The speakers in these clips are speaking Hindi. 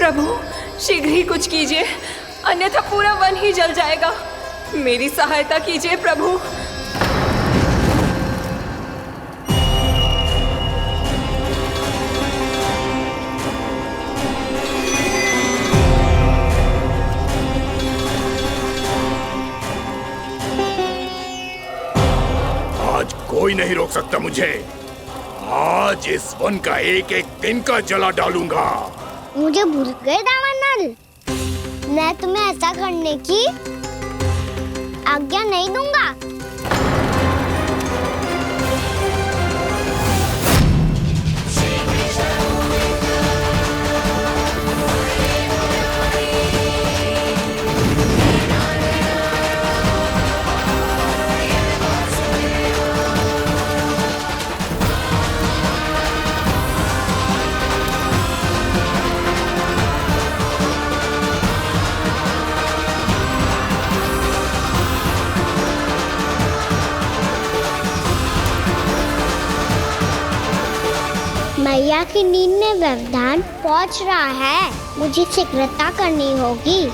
प्रभु शीघ्र ही कुछ कीजिए, अन्यथा पूरा वन ही जल जाएगा। मेरी सहायता कीजिए प्रभु। आज कोई नहीं रोक सकता मुझे। आज इस वन का एक एक दिन का जला डालूंगा। मुझे भूल गए दावानल, मैं तुम्हें ऐसा करने की आज्ञा नहीं दूंगा। मैया की नींद में व्यवधान पहुंच रहा है, मुझे शीघ्रता करनी होगी।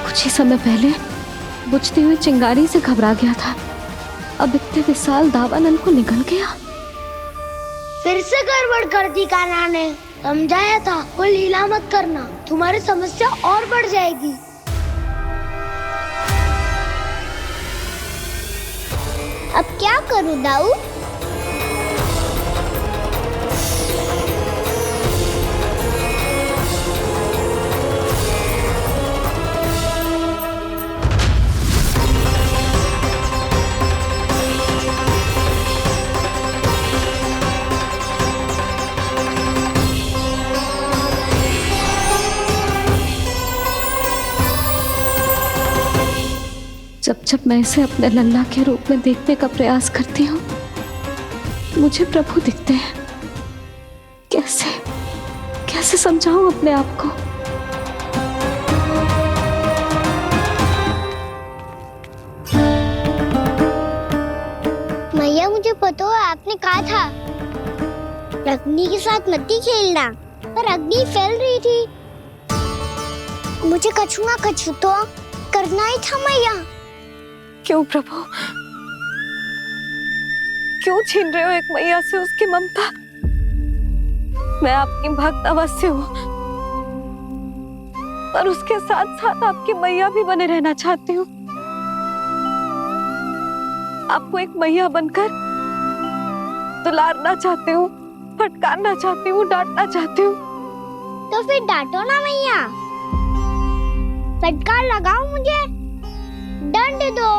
कुछ ही समय पहले बुझती हुई चिंगारी से घबरा गया था, अब इतने विशाल दावानल को निगल गया। फिर से गड़बड़ कर दी कान्हा ने। समझाया था कोई लीला मत करना, तुम्हारी समस्या और बढ़ जाएगी। अब क्या करूं दाऊ? जब जब मैं इसे अपने लल्ला के रूप में देखने का प्रयास करती हूँ, मुझे प्रभु दिखते हैं। कैसे कैसे समझाऊं अपने आप को? मैया मुझे पता है आपने कहा था अग्नि के साथ मत ही खेलना, पर अग्नि फैल रही थी। मुझे कछु ना कछु तो करना ही था मैया। क्यों प्रभु, क्यों छीन रहे हो एक मैया से उसकी ममता? मैं आपकी भक्त अवश्य हूँ, पर उसके साथ साथ आपकी मैया भी बने रहना चाहती हूँ। आपको एक मैया बनकर दुलारना चाहती हूँ, फटकारना चाहती हूँ, डांटना चाहती हूँ। तो फिर डांटो ना मैया, फटकार लगाओ, मुझे दंड दो।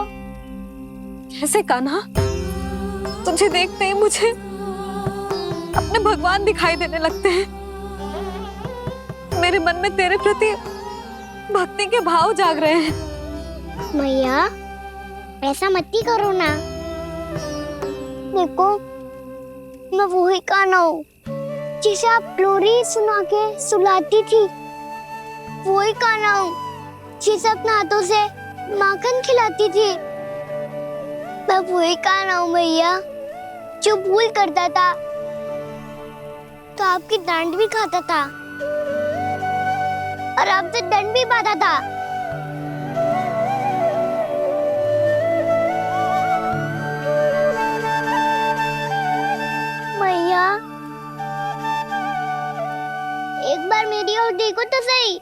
कैसे कान्हा? तुझे देखते ही मुझे अपने भगवान दिखाई देने लगते हैं। मेरे मन में तेरे प्रति भक्ति के भाव जाग रहे हैं। मैया ऐसा मत ही करो ना। देखो मैं वही कान्हा हूँ जिसे आप लोरी सुना के सुलाती थी। वही कान्हा हूँ जिसे अपने हाथों से माखन खिलाती थी। मैं वही कान्हा हूँ मैया जो भूल करता था तो आपकी डांट भी खाता था और आपसे दंड भी पाता था। मैया एक बार मेरी ओर देखो तो सही,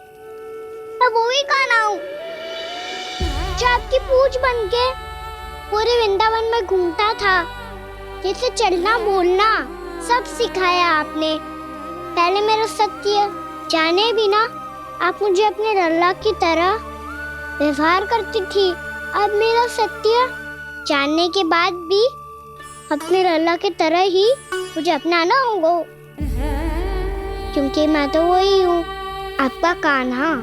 मैं वही कान्हा हूँ जो आपकी पूंछ बनके पूरे वृंदावन में घूमता था। जैसे चलना बोलना सब सिखाया आपने। पहले मेरा सत्य जाने बिना आप मुझे अपने लल्ला की तरह व्यवहार करती थी। अब मेरा सत्य जानने के बाद भी अपने लल्ला की तरह ही मुझे अपनाना होगा, क्योंकि मैं तो वही हूँ, आपका कान्हा।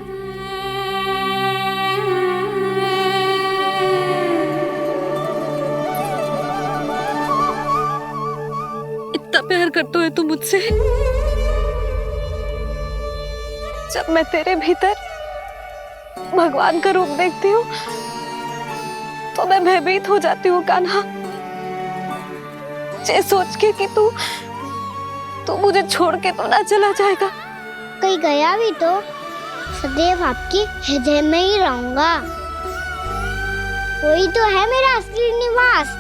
इतना प्यार करते हो तुम मुझसे, जब मैं तेरे भीतर भगवान का रूप देखती हूँ तो मैं भयभीत हो जाती हूँ कान्हा, ये सोच के कि तू मुझे छोड़ के तो ना चला जाएगा। कहीं गया भी तो सदैव आपके हृदय में ही रहूंगा। वही तो है मेरा असली निवास।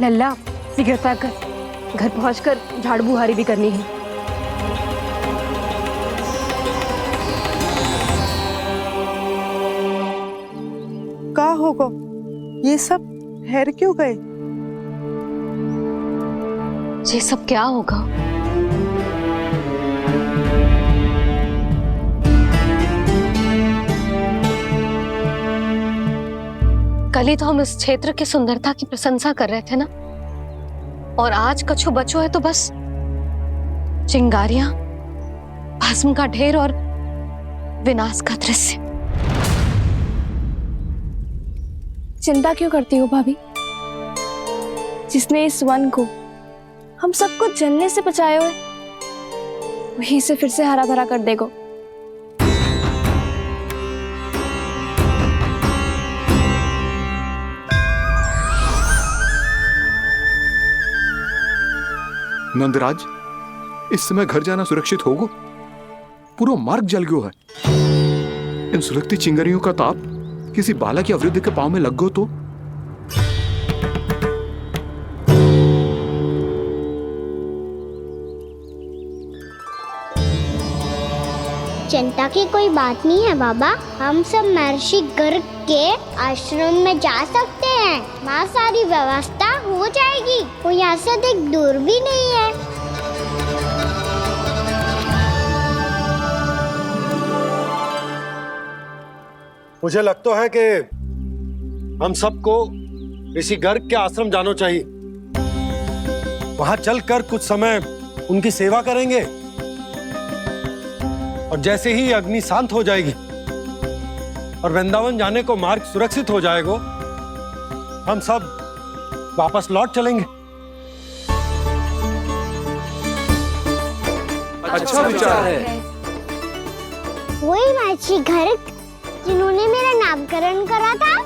लल्ला शीघ्रता कर, घर पहुंचकर झाड़ू बुहारी भी करनी है। का होगा? ये सब ठहर क्यों गए? ये सब क्या होगा? कल ही तो हम इस क्षेत्र की सुंदरता की प्रशंसा कर रहे थे ना, और आज कछु बचो है तो बस चिंगारियां, भस्म का ढेर और विनाश का दृश्य। चिंता क्यों करती हो भाभी? जिसने इस वन को हम सबको जलने से बचाए हुए, वही इसे फिर से हरा भरा कर देगा। नंदराज, इस समय घर जाना सुरक्षित होगा? पूरा मार्ग जल गयो है। इन सुलगती चिंगारियों का ताप किसी बालक या वृद्ध के पांव में लग गयो तो? चिंता की कोई बात नहीं है बाबा, हम सब महर्षि गर्ग के आश्रम में जा सकते हैं। वहाँ सारी व्यवस्था हो जाएगी, वो यहाँ से अधिक दूर भी नहीं है। मुझे लगता है कि हम सबको ऋषि गर्ग के आश्रम जाना चाहिए। वहां चलकर कुछ समय उनकी सेवा करेंगे, और जैसे ही अग्नि शांत हो जाएगी और वृंदावन जाने को मार्ग सुरक्षित हो जाएगा, हम सब वापस लौट चलेंगे। अच्छा विचार है। वही महर्षि गर्ग जिन्होंने मेरा नामकरण करा था।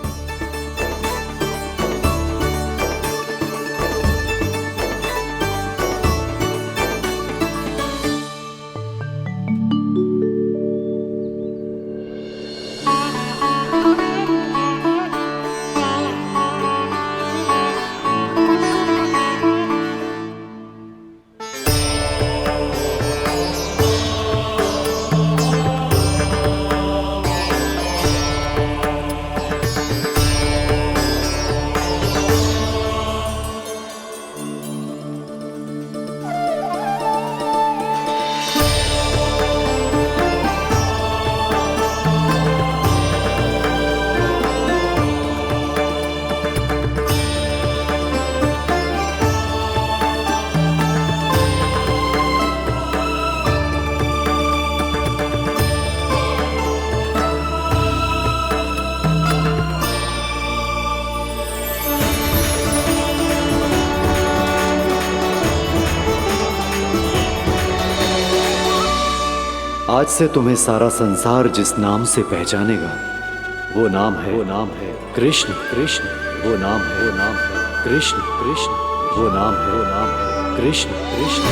आज से तुम्हें सारा संसार जिस नाम से पहचानेगा वो नाम है कृष्ण। कृष्ण वो नाम है कृष्ण। कृष्ण वो नाम है कृष्ण। कृष्ण।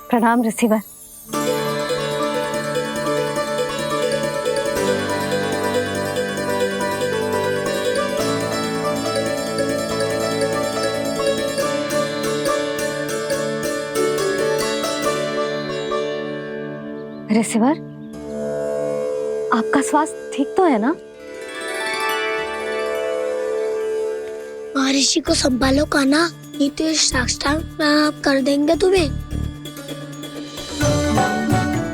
प्रणाम रिसीवर। रिसीवर, आपका स्वास्थ्य ठीक तो है ना? महर्षि को संभालो कान्हा, नहीं तो ये साष्टांग प्रणाम कर देंगे तुम्हें।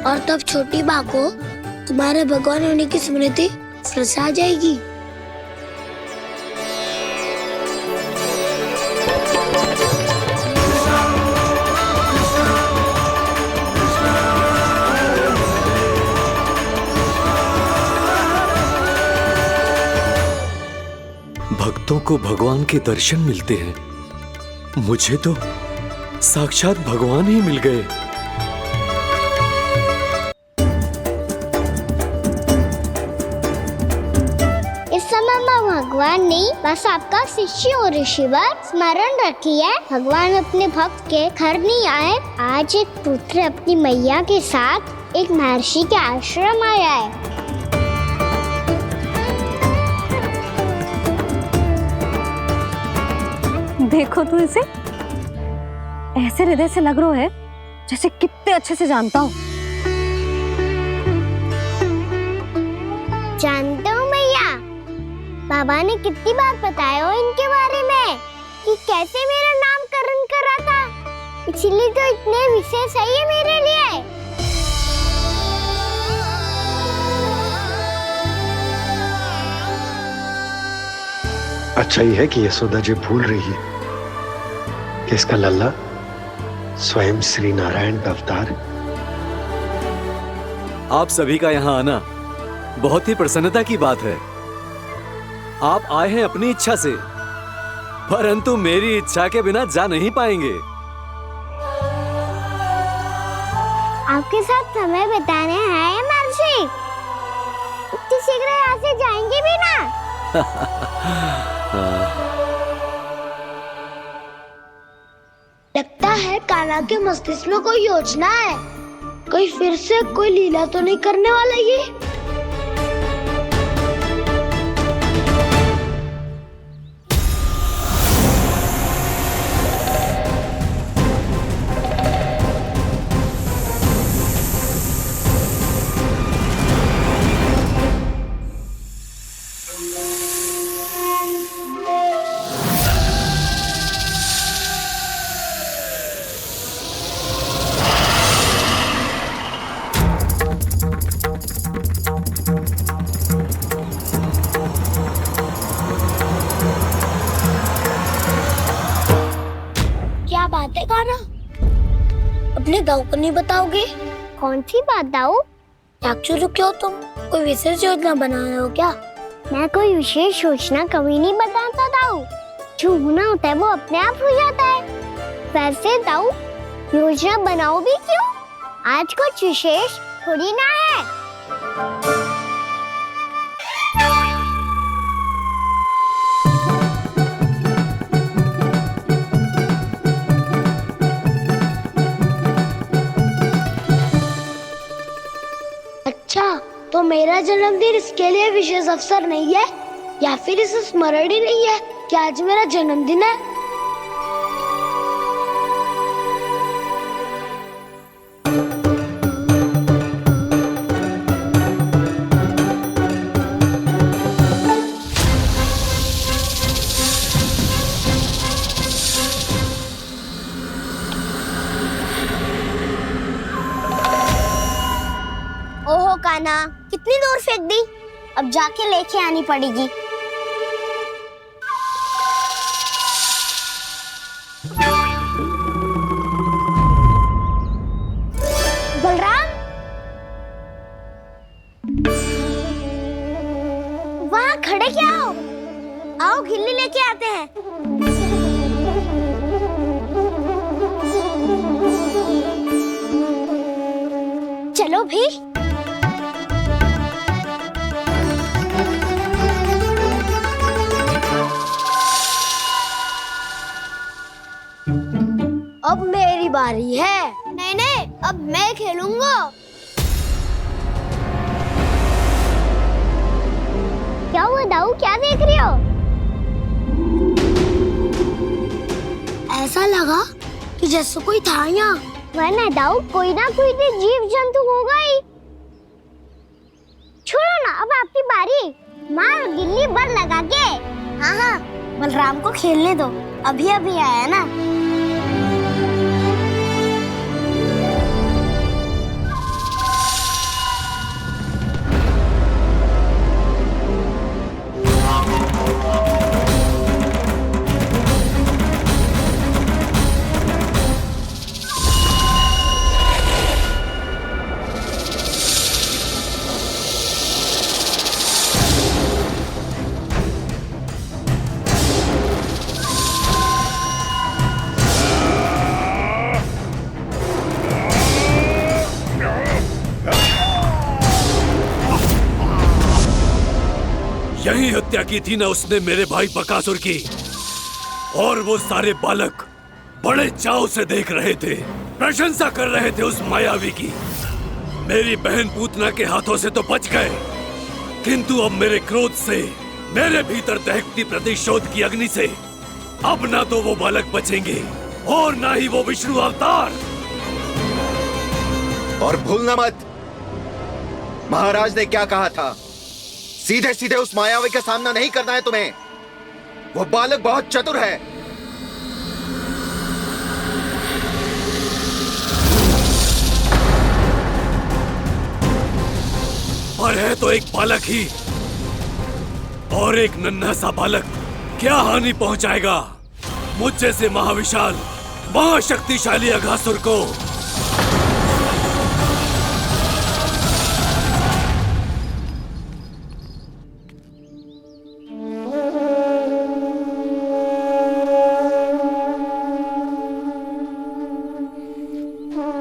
और तब छोटी बा को तुम्हारे भगवान होने की स्मृति फिर से आ जाएगी। भक्तों को भगवान के दर्शन मिलते हैं, मुझे तो साक्षात भगवान ही मिल गए। इस समय मैं भगवान नहीं, बस आपका शिष्य हूँ ऋषिवर। स्मरण रखिए, भगवान अपने भक्त के घर नहीं आए। आज एक पुत्र अपनी मैया के साथ एक महर्षि के आश्रम आया है। देखो तू इसे, ऐसे हृदय से लग रहा है जैसे कितने अच्छे से जानता हूँ। जानते हो मैया, बाबा ने कितनी बार बताया हो इनके बारे में कि कैसे मेरा नामकरण करा था, इसीलिए तो इतने विशेष है ये मेरे लिए। अच्छा ही है कि यशोदा जी भूल रही है कि इसका लल्ला स्वयं श्री नारायण का अवतार है। आप सभी का यहाँ आना बहुत ही प्रसन्नता की बात है। आप आए हैं अपनी इच्छा से, परंतु मेरी इच्छा के बिना जा नहीं पाएंगे। आपके साथ समय बिताने हैं महर्षि, इतनी शीघ्र यहाँ से जाएंगे भी ना? लगता है कान्हा के मस्तिष्क में कोई योजना है। कोई फिर से कोई लीला तो नहीं करने वाला ये? क्या बात है कान्हा? अपने दाऊ को नहीं बताओगे? कौन सी बात दाऊ? चाकचूरू क्यों तुम? कोई विशेष योजना बना रहे हो क्या? मैं कोई विशेष योजना कभी नहीं बताता दाऊ। जो होना होता है वो अपने आप हो जाता है। वैसे दाऊ, योजना बनाओ भी क्यों? आज कुछ विशेष थोड़ी ना है। अच्छा, तो मेरा जन्मदिन इसके लिए विशेष अवसर नहीं है, या फिर इसे स्मरण ही नहीं है कि आज मेरा जन्मदिन है? ओहो कान्हा, कितनी दूर फेंक दी, अब जाके लेके आनी पड़ेगी। बलराम, वहाँ खड़े क्या हो? आओ खिल्ली लेके आते हैं। अब मेरी बारी है। नहीं नहीं, अब मैं खेलूंगा। क्या हुआ दाऊ, क्या देख रही हो? ऐसा लगा कि जैसे कोई था यहाँ। वरना दाऊ कोई ना कोई तो जीव जंतु होगा ही। छोड़ो ना, अब आपकी बारी। मार गिल्ली बर लगा के। हाँ हाँ, बलराम को खेलने दो, अभी अभी आया ना। यही हत्या की थी ना उसने मेरे भाई बकासुर की। और वो सारे बालक बड़े चाव से देख रहे थे, प्रशंसा कर रहे थे उस मायावी की। मेरी बहन पूतना के हाथों से तो बच गए, किंतु अब मेरे क्रोध से, मेरे भीतर दहकती प्रतिशोध की अग्नि से अब ना तो वो बालक बचेंगे और ना ही वो विष्णु अवतार। और भूलना मत, महाराज ने क्या कहा था, सीधे सीधे उस मायावी का सामना नहीं करना है तुम्हें। वो बालक बहुत चतुर है। पर है तो एक बालक ही, और एक नन्हा सा बालक क्या हानि पहुंचाएगा मुझ जैसे महाविशाल महाशक्तिशाली अघासुर को।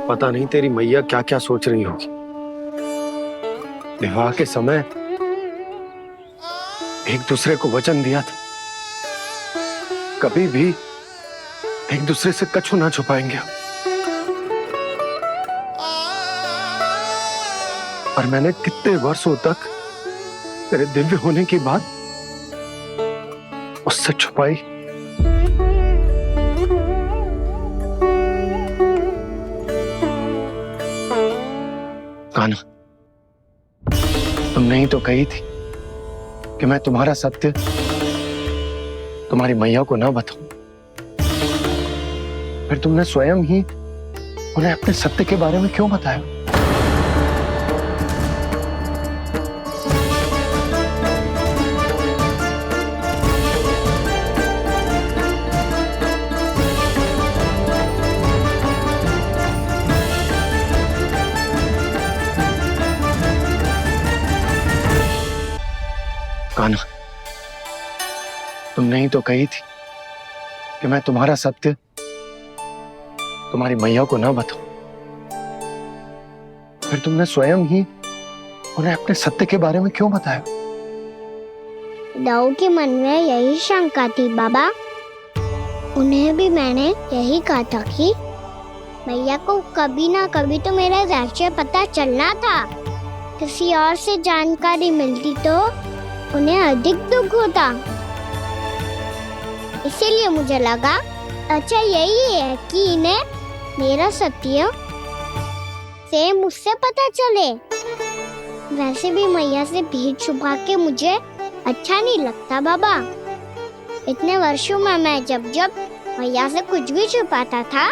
पता नहीं तेरी मैया क्या क्या सोच रही होगी। विवाह के समय एक दूसरे को वचन दिया था, कभी भी एक दूसरे से कछु ना छुपाएंगे। और मैंने कितने वर्षों तक तेरे दिव्य होने की बात उससे छुपाई। कान्हा, तुमने ही तो कही थी कि मैं तुम्हारा सत्य तुम्हारी मैया को ना बताऊं। फिर तुमने स्वयं ही उन्हें अपने सत्य के बारे में क्यों बताया? कान्हा, तुमने ही तो कही थी कि मैं तुम्हारा सत्य तुम्हारी मैया को ना बताऊं। फिर तुमने स्वयं ही उन्हें अपने सत्य के बारे में क्यों बताया? दाऊ के मन में यही शंका थी बाबा। उन्हें भी मैंने यही कहा था कि मैया को कभी ना कभी तो मेरा रहस्य पता चलना था। किसी और से जानकारी मिलती तो उन्हें अधिक दुख होता। इसीलिए मुझे लगा अच्छा यही है कि इन्हें मेरा सत्य से मुझसे पता चले। वैसे भी मैया से भेद छुपा के मुझे अच्छा नहीं लगता बाबा। इतने वर्षों में मैं जब जब मैया से कुछ भी छुपाता था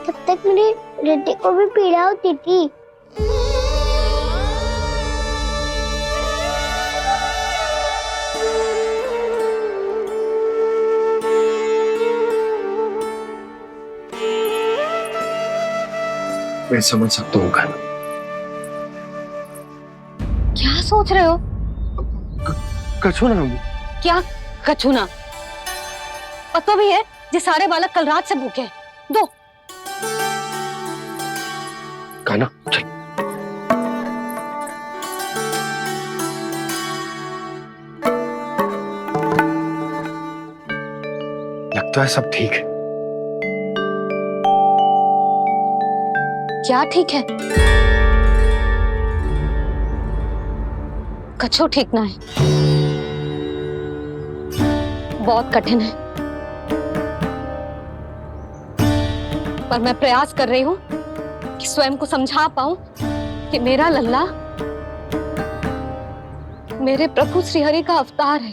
तब तक मेरी हृदय को भी पीड़ा होती थी। मैं समझ सकता हूँ कान्हा। क्या सोच रहे हो? कछु ना। क्या कछु ना? पता भी है ये सारे बालक कल रात से भूखे हैं। दो। कान्हा चल। लगता है सब ठीक है। क्या ठीक है? कछु ठीक ना है, बहुत कठिन है, पर मैं प्रयास कर रही हूं कि स्वयं को समझा पाऊं कि मेरा लल्ला मेरे प्रभु श्रीहरि का अवतार है।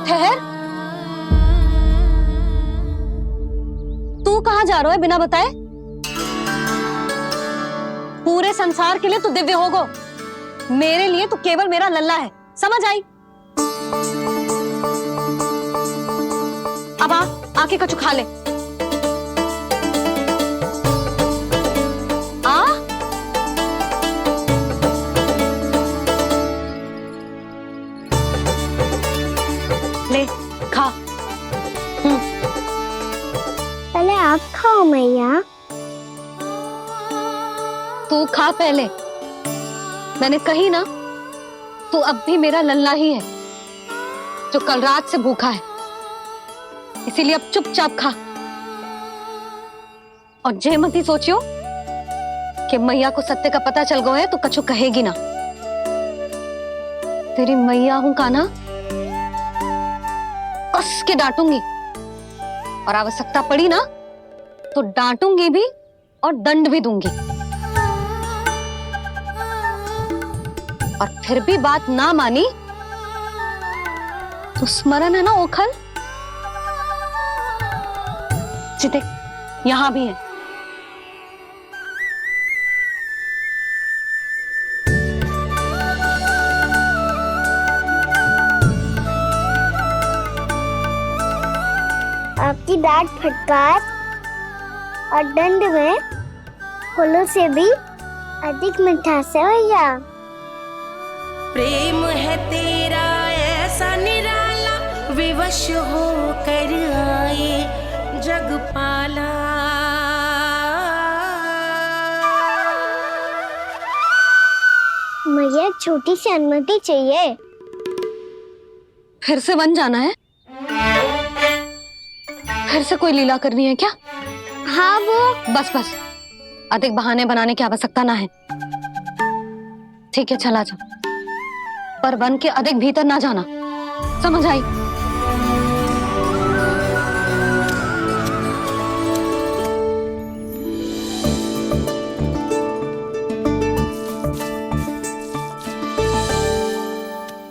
ठहर, तू कहां जा रहा है बिना बताए? पूरे संसार के लिए तू दिव्य होगो, मेरे लिए तू केवल मेरा लल्ला है, समझ आई? अब आके कछु खा ले। आ ले खा। पहले आप खाओ मैया। तू खा पहले, मैंने कही ना, तू अब भी मेरा लल्ला ही है जो कल रात से भूखा है, इसीलिए अब चुपचाप खा। और जे मत ही सोचियो कि मैया को सत्य का पता चल गया है तो कछु कहेगी ना। तेरी मैया हूं कान्हा, कस के डांटूंगी, और आवश्यकता पड़ी ना तो डांटूंगी भी और दंड भी दूंगी। और फिर भी बात ना मानी तो स्मरण है ना ओखल, देख यहां भी है। आपकी डांट फटकार और दंड में फूलों से भी अधिक मिठास है भैया। प्रेम है तेरा ऐसा निराला, विवश हो कर आए जग पाला। मुझे छोटी सी अनुमति चाहिए। फिर से वन जाना है? फिर से कोई लीला करनी है क्या? हाँ वो। बस बस, अधिक बहाने बनाने की आवश्यकता ना है। ठीक है चला जा, पर वन के अधिक भीतर ना जाना, समझ आई?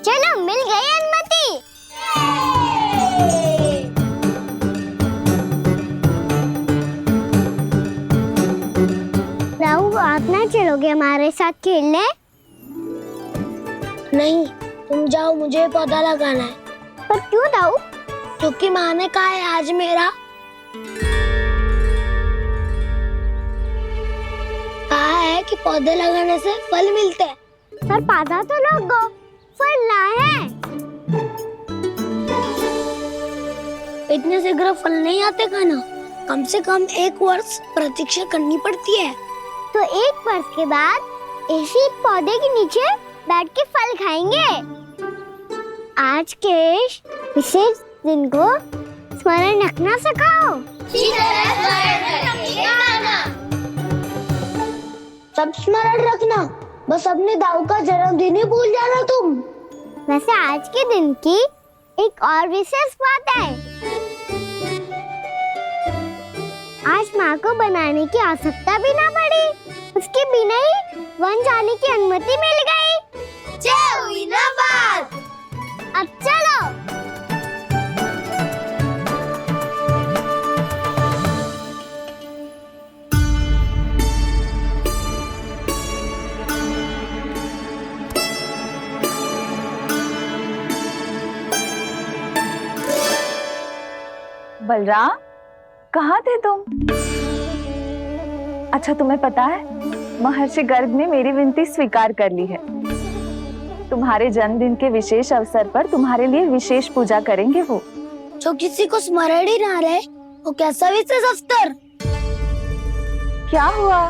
चलो मिल गई अनुमति। राहु आप ना चलोगे हमारे साथ खेलने? नहीं, तुम जाओ, मुझे पौधा लगाना है। पर क्यों राहु? क्योंकि माँ ने कहा है आज मेरा कहा है कि पौधे लगाने से फल मिलते हैं। पर पौधा तो लगो, फल ना है। इतने शीघ्र फल नहीं आते खाना, कम से कम 1 वर्ष प्रतीक्षा करनी पड़ती है। तो 1 वर्ष के बाद इसी पौधे के नीचे बैठ के फल खाएंगे। आज के विशेष दिन को स्मरण रखना सिखाओ। सब स्मरण रखना, बस अपने दाऊ का जन्मदिन ही भूल जाना तुम। वैसे आज के दिन की एक और विशेष बात है। आज माँ को बनाने की आवश्यकता भी ना पड़ी, उसके बिना ही वन जाने की अनुमति मिल गई। जय हुई ना बात। अब चलो। बलराम, कहाँ थे तुम? अच्छा तुम्हें पता है, महर्षि गर्ग ने मेरी विनती स्वीकार कर ली है। तुम्हारे जन्मदिन के विशेष अवसर पर तुम्हारे लिए विशेष पूजा करेंगे वो। जो किसी को स्मरण ही ना रहे, वो कैसा विशेष अवसर? क्या हुआ?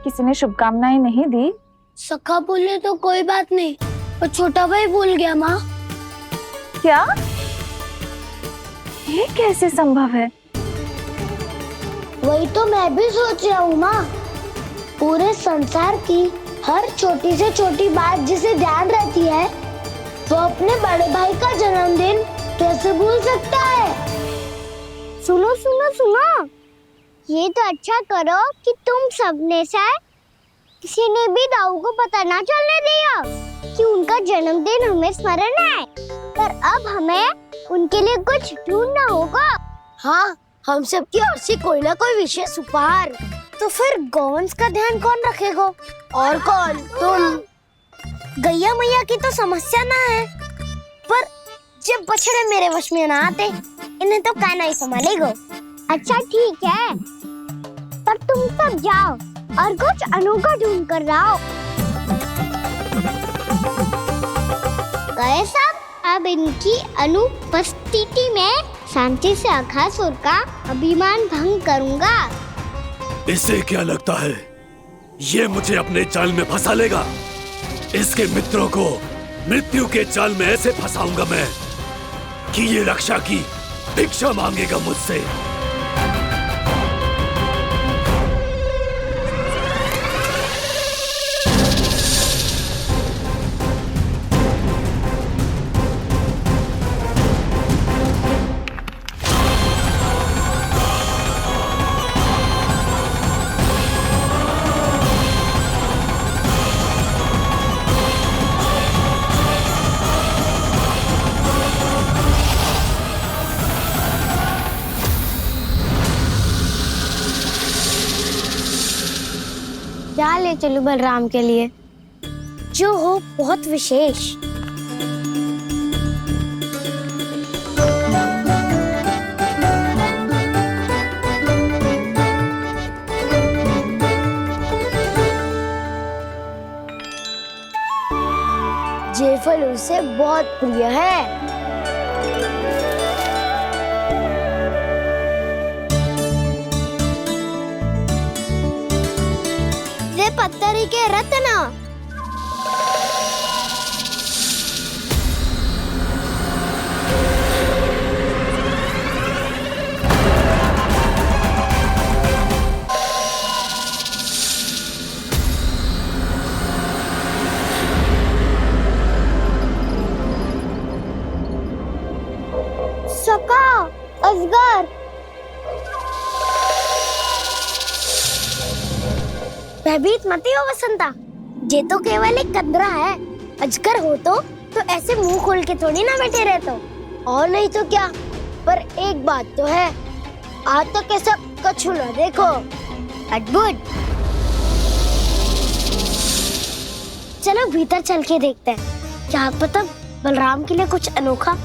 किसी ने शुभकामनाएं नहीं दी? सखा बोले तो कोई बात नहीं, पर छोटा भाई भूल गया माँ। क्या? ये कैसे संभव है? वही तो मैं भी सोच रहा हूँ माँ। पूरे संसार की हर छोटी से छोटी बात जिसे ध्यान रहती है, वो अपने बड़े भाई का जन्मदिन कैसे भूल सकता है? सुनो सुनो सुनो, ये तो अच्छा करो कि तुम सबने से किसी ने भी दाऊ को पता ना चलने दिया कि उनका जन्मदिन हमें स्मरण है। पर अब हमें उनके लिए कुछ ढूंढना होगा। हाँ, हम सबकी ओर से कोई ना कोई विशेष उपहार। तो फिर गॉन्स का ध्यान कौन रखेगा? और कौन? तुम। गैया मैया की तो समस्या ना है, पर जब बछड़े मेरे वश में ना आते, इन्हें तो कान्हा ही संभालेगा। अच्छा ठीक है, पर तुम सब जाओ और कुछ अनोखा ढूंढ कर लाओ। गए सब? अब इनकी अनुपस्थिति में शांति से अघासुर का अभिमान भंग करूंगा। इसे क्या लगता है ये मुझे अपने जाल में फंसा लेगा? इसके मित्रों को मृत्यु के जाल में ऐसे फंसाऊंगा मैं कि ये रक्षा की भिक्षा मांगेगा मुझसे। क्या ले चलूं बलराम के लिए जो हो बहुत विशेष? ये फल उसे बहुत प्रिय है। पत्थरी के रत्न। सका, अजगर। भयभीत मत हो वसंता, ये तो केवल एक कंदरा है। अजगर हो तो ऐसे मुंह खोल के थोड़ी ना बैठे रहते हो। और नहीं तो क्या, पर एक बात तो है, आज तक ऐसा कछु ना देखो। अद्भुत। चलो भीतर चल के देखते हैं, क्या पता बलराम के लिए कुछ अनोखा,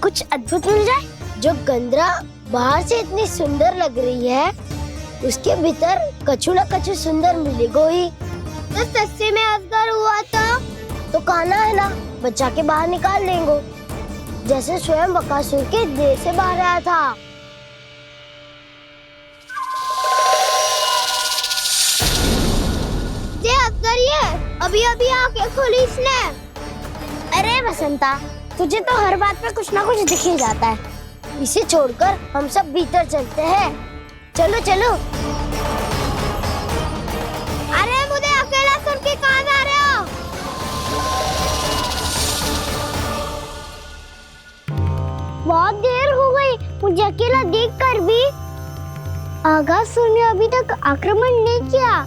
कुछ अद्भुत मिल जाए। जो गंदरा बाहर से इतनी सुंदर लग रही है, उसके भीतर कछु न कछु सुंदर मिलेगा ही। तो सस्ते में अजगर हुआ तो कान्हा है ना, बच्चा के बाहर निकाल देंगे, जैसे स्वयं बकासुर के देह से बाहर आया था। ये अजगर ये अभी अभी आके खोली इसने। अरे वसंता, तुझे तो हर बात पे कुछ ना कुछ दिख ही जाता है। इसे छोड़कर हम सब भीतर चलते हैं। चलो चलो। अरे मुझे अकेला सुन के कहाँ जा रहे हो? बहुत देर हो गई, मुझे अकेला देखकर भी। अघासुर ने अभी तक आक्रमण नहीं किया।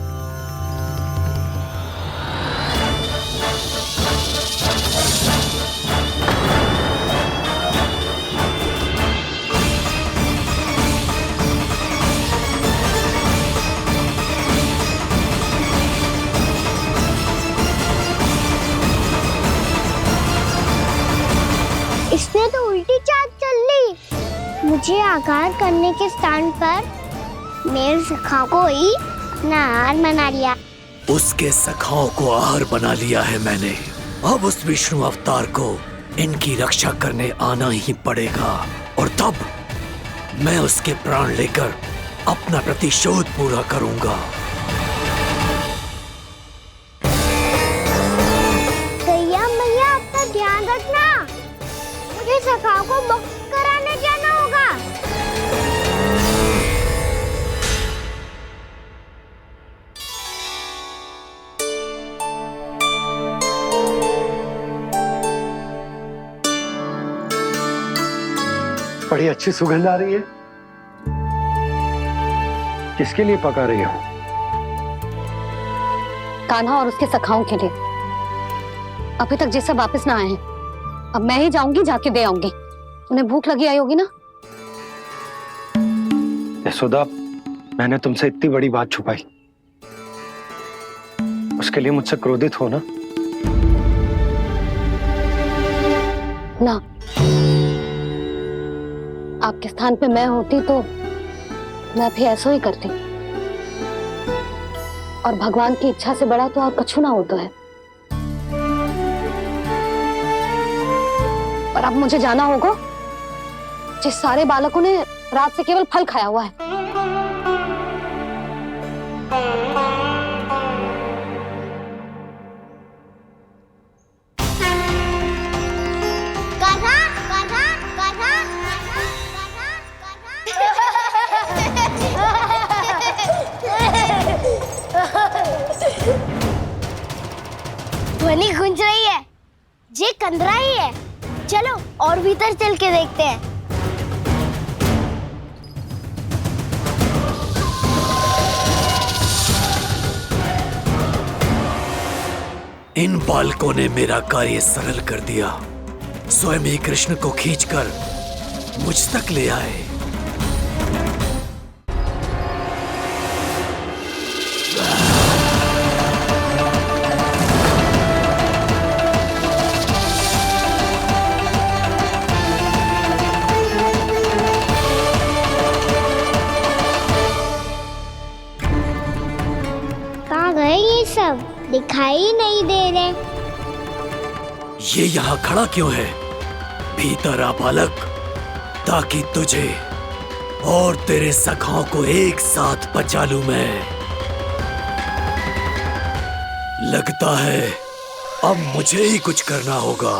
इसने तो उल्टी चाल चल ली। मुझे आघात करने के स्थान पर मेरे सखा को ही अपना आहार बना लिया। उसके सखाओं को आहार बना लिया है मैंने। अब उस विष्णु अवतार को इनकी रक्षा करने आना ही पड़ेगा, और तब मैं उसके प्राण लेकर अपना प्रतिशोध पूरा करूंगा। गैया मैया, अपना ध्यान रखना। मुझे सखा को मुक्त कराने जाना होगा। बड़ी अच्छी सुगंध आ रही है। किसके लिए पका रही हो? कान्हा और उसके सखाओं के लिए। अभी तक जैसे वापस ना आए हैं, अब मैं ही जाऊंगी, जाके दे आऊंगी। उन्हें भूख लगी आई होगी ना। यशोदा, मैंने तुमसे इतनी बड़ी बात छुपाई, उसके लिए मुझसे क्रोधित हो ना? ना, आपके स्थान पे मैं होती तो मैं भी ऐसा ही करती। और भगवान की इच्छा से बड़ा तो और कछु ना होता है। पर अब मुझे जाना होगा। जिस सारे बालकों ने रात से केवल फल खाया हुआ है। कान्हा, कान्हा, कान्हा, ध्वनि गूंज रही है। ये कंदरा ही है। चलो और भीतर चल के देखते हैं। इन बालकों ने मेरा कार्य सरल कर दिया। स्वयं ही कृष्ण को खींचकर मुझ तक ले आए। कहाँ गए ये सब? दिखाई नहीं दे रहे। ये यहाँ खड़ा क्यों है? भीतर आ बालक, ताकि तुझे और तेरे सखाओं को एक साथ बचा लूं मैं। लगता है अब मुझे ही कुछ करना होगा।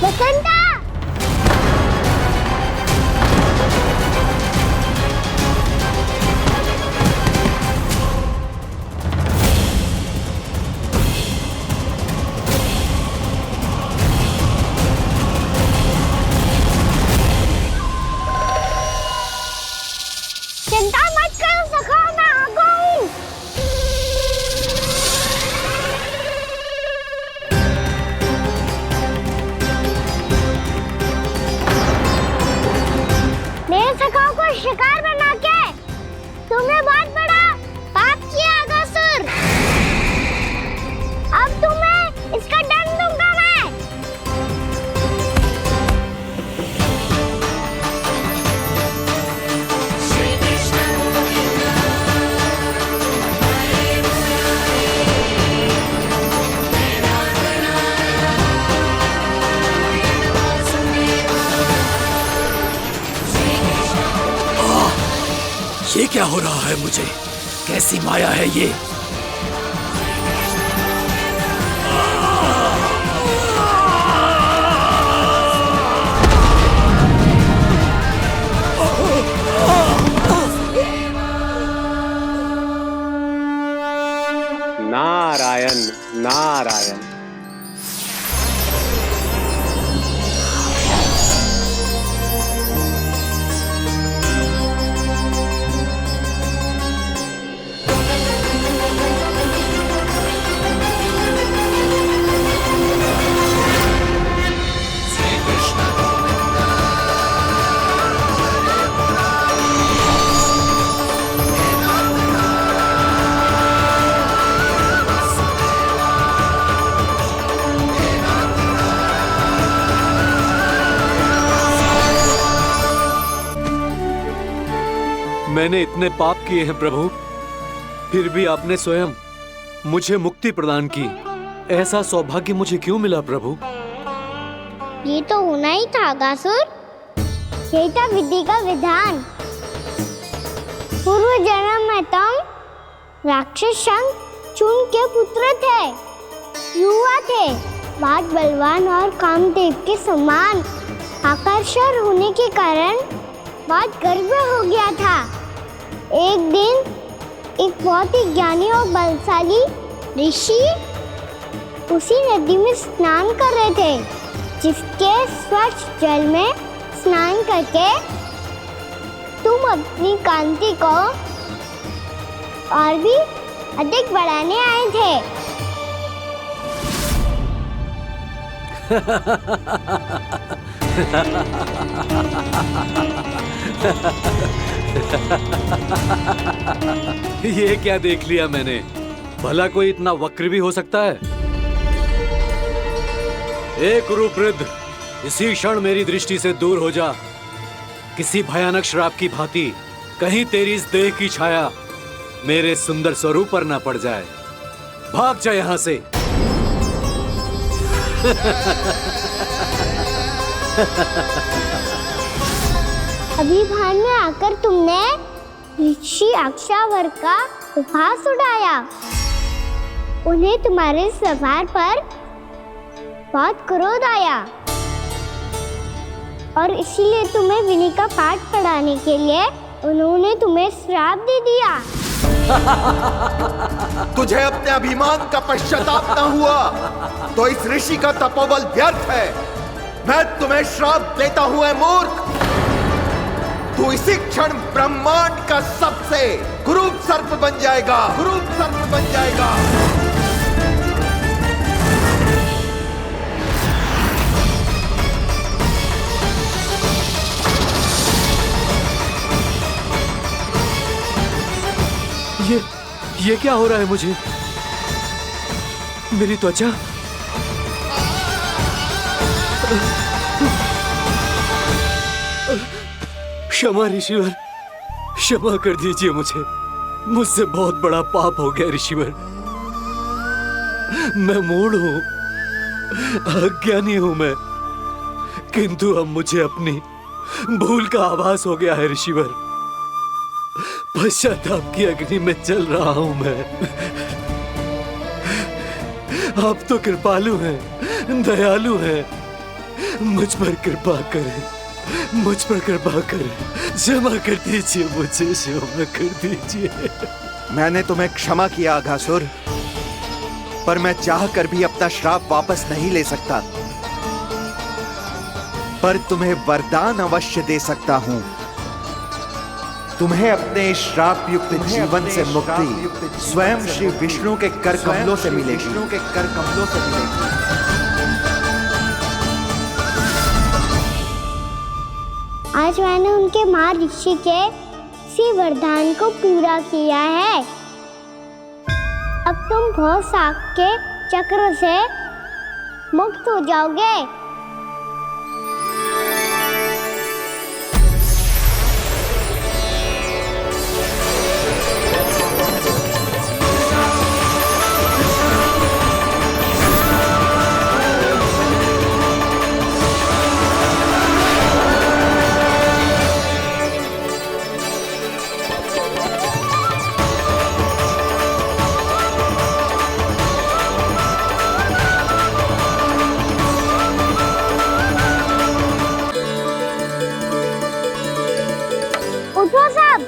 बसंता! चिंता मत करो सखा, मैं आ गया हूँ। मेरे सखाओं को शिकार बना के तुमने बहुत बड़ा पाप किया अगासुर। अब तुम्हें इसका दंड दूंगा मैं। ये क्या हो रहा है मुझे? कैसी माया है ये? नारायण नारायण। मैंने इतने पाप किए हैं प्रभु, फिर भी आपने स्वयं मुझे मुक्ति प्रदान की। ऐसा सौभाग्य मुझे क्यों मिला प्रभु? ये तो होना ही था अगासुर। यही था विधि का विधान। पूर्व जन्म में तुम राक्षस शंखचूड़ के पुत्र थे। युवा थे, बहुत बलवान और कामदेव के समान। आकर्षण होने के कारण बहुत गर्व हो गया था। एक दिन एक बहुत ही ज्ञानी और बलशाली ऋषि उसी नदी में स्नान कर रहे थे, जिसके स्वच्छ जल में स्नान करके तुम अपनी कांति को और भी अधिक बढ़ाने आए थे। ये क्या देख लिया मैंने? भला कोई इतना वक्र भी हो सकता है? एक रूपवृद्ध, इसी क्षण मेरी दृष्टि से दूर हो जा। किसी भयानक श्राप की भांति कहीं तेरी इस देह की छाया मेरे सुंदर स्वरूप पर ना पड़ जाए। भाग जा यहां से। अभी भान में आकर तुमने ऋषि अक्षावर का उपहास उड़ाया। उन्हें तुम्हारे व्यवहार पर बहुत क्रोध आया और इसीलिए तुम्हें विनय का पाठ पढ़ाने के लिए उन्होंने तुम्हें श्राप दे दिया। तुझे अपने अभिमान का पश्चाताप न हुआ तो इस ऋषि का तपोबल व्यर्थ है। मैं तुम्हें श्राप देता हूं ऐ मूर्ख। तू इसी क्षण ब्रह्मांड का सबसे कुरूप सर्प बन जाएगा, कुरूप सर्प बन जाएगा। ये क्या हो रहा है मुझे? मेरी त्वचा क्षमा ऋषिवर, क्षमा कर दीजिए मुझे। मुझसे बहुत बड़ा पाप हो गया ऋषिवर। मैं मूढ़ हूं, अज्ञानी हूं मैं, किंतु अब मुझे अपनी भूल का आभास हो गया है ऋषिवर। पश्चाताप की अग्नि में जल रहा हूं मैं। आप तो कृपालु हैं, दयालु हैं, मुझ पर कृपा करें, मुझ पर कृपा करें। क्षमा कर दीजिए मुझे, क्षमा कर दीजिए। मैंने तुम्हें क्षमा किया अघासुर, पर मैं चाहकर भी अपना श्राप वापस नहीं ले सकता। पर तुम्हें वरदान अवश्य दे सकता हूं। तुम्हें अपने श्राप युक्त जीवन से मुक्ति स्वयं श्री विष्णु के कर कमलों से मिलेगी, विष्णु के कर कमलों से मिलेगी। आज मैंने उनके मां ऋषि के इसी वरदान को पूरा किया है। अब तुम भव साग के चक्र से मुक्त हो जाओगे। उठो सब।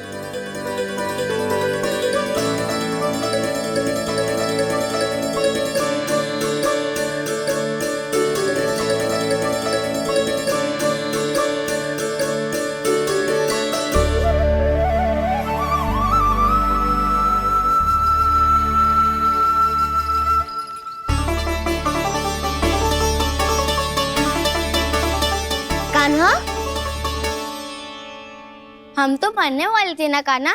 कान्हा, हम तो मरने वाले थे ना कान्हा?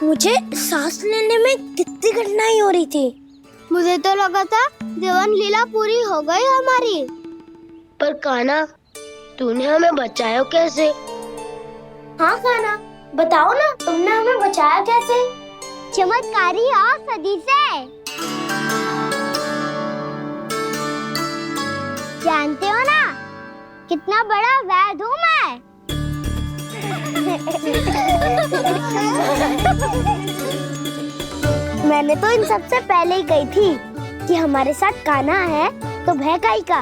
मुझे सांस लेने में कितनी कठिनाई हो रही थी। मुझे तो लगा था जीवन लीला पूरी हो गई हमारी। पर कान्हा, तूने हमें बचाया कैसे? हाँ कान्हा, बताओ ना, तुमने हमें बचाया कैसे? चमत्कारी औषधि से। जानते हो ना कितना बड़ा वैद्य हूँ मैं। मैंने तो इन सबसे पहले ही कही थी कि हमारे साथ कान्हा है तो भय काई का।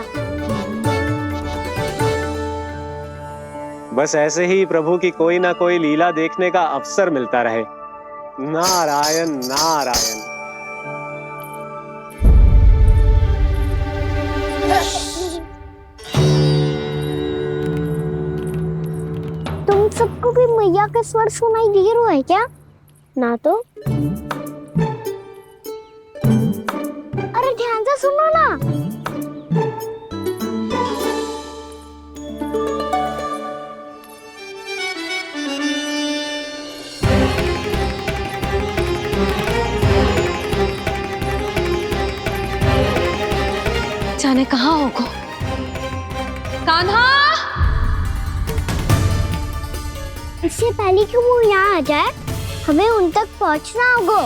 बस ऐसे ही प्रभु की कोई ना कोई लीला देखने का अवसर मिलता रहे। नारायण नारायण। तुम सबको भी मैया का स्वर सुनाई दे रहा है क्या? ना तो। अरे ध्यान से सुनो ना। जाने कहाँ होगो। कान्हा! इससे पहले कि वो यहाँ आ जाए, हमें उन तक पहुँचना होगा।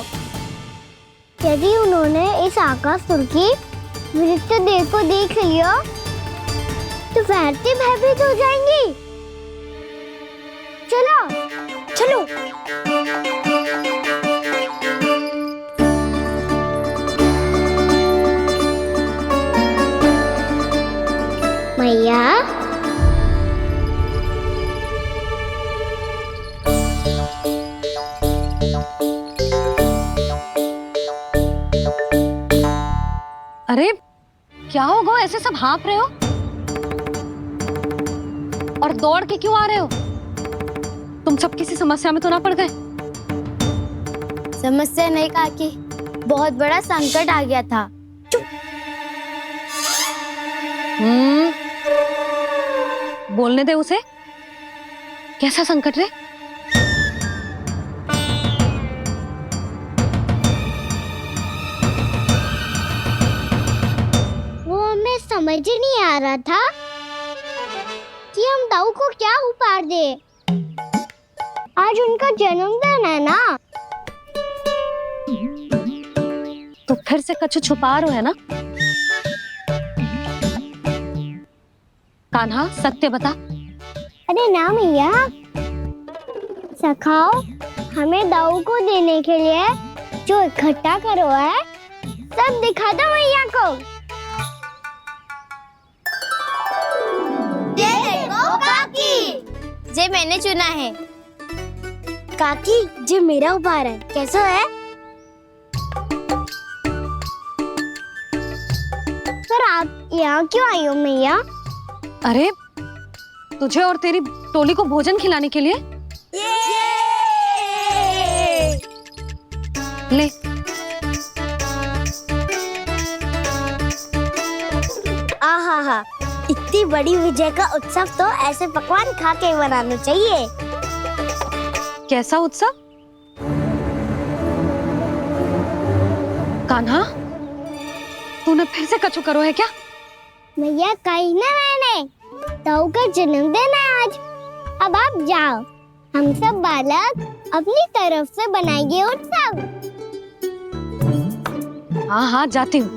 यदि उन्होंने इस आकासुर की नृत्य देह को देख लिया, तो वैसे भयभीत हो जाएंगी। चलो, चलो। मैया, अरे क्या होगा, ऐसे सब हाँफ रहे हो और दौड़ के क्यों आ रहे हो? तुम सब किसी समस्या में तो ना पड़ गए? समस्या नहीं काकी, बहुत बड़ा संकट आ गया था। बोलने दे उसे। कैसा संकट रे? वो हमें समझ ही नहीं आ रहा था कि हम दाऊ को क्या उपहार दे। आज उनका जन्मदिन है ना। तो फिर से कछु छुपा रहे हो है ना? कान्हा सत्य बता। अरे ना मैया, सखाओ हमें दाऊ को देने के लिए जो इकट्ठा करो है, सब दिखा दो मैया को। ये देखो काकी, जे मैंने चुना है। काकी, जो मेरा उपहार है, कैसा है? पर आप यहाँ क्यों आई हो मैया? अरे तुझे और तेरी टोली को भोजन खिलाने के लिए। ले। आहा, इतनी बड़ी विजय का उत्सव तो ऐसे पकवान खा के मनाना चाहिए। कैसा उत्सव? कान्हा, तूने फिर से कछु करो है क्या? मैया कही ना मैंने, दाऊ का जन्मदिन है आज। अब आप जाओ, हम सब बालक अपनी तरफ से बनाएंगे उत्सव। हाँ हाँ जाती हूँ।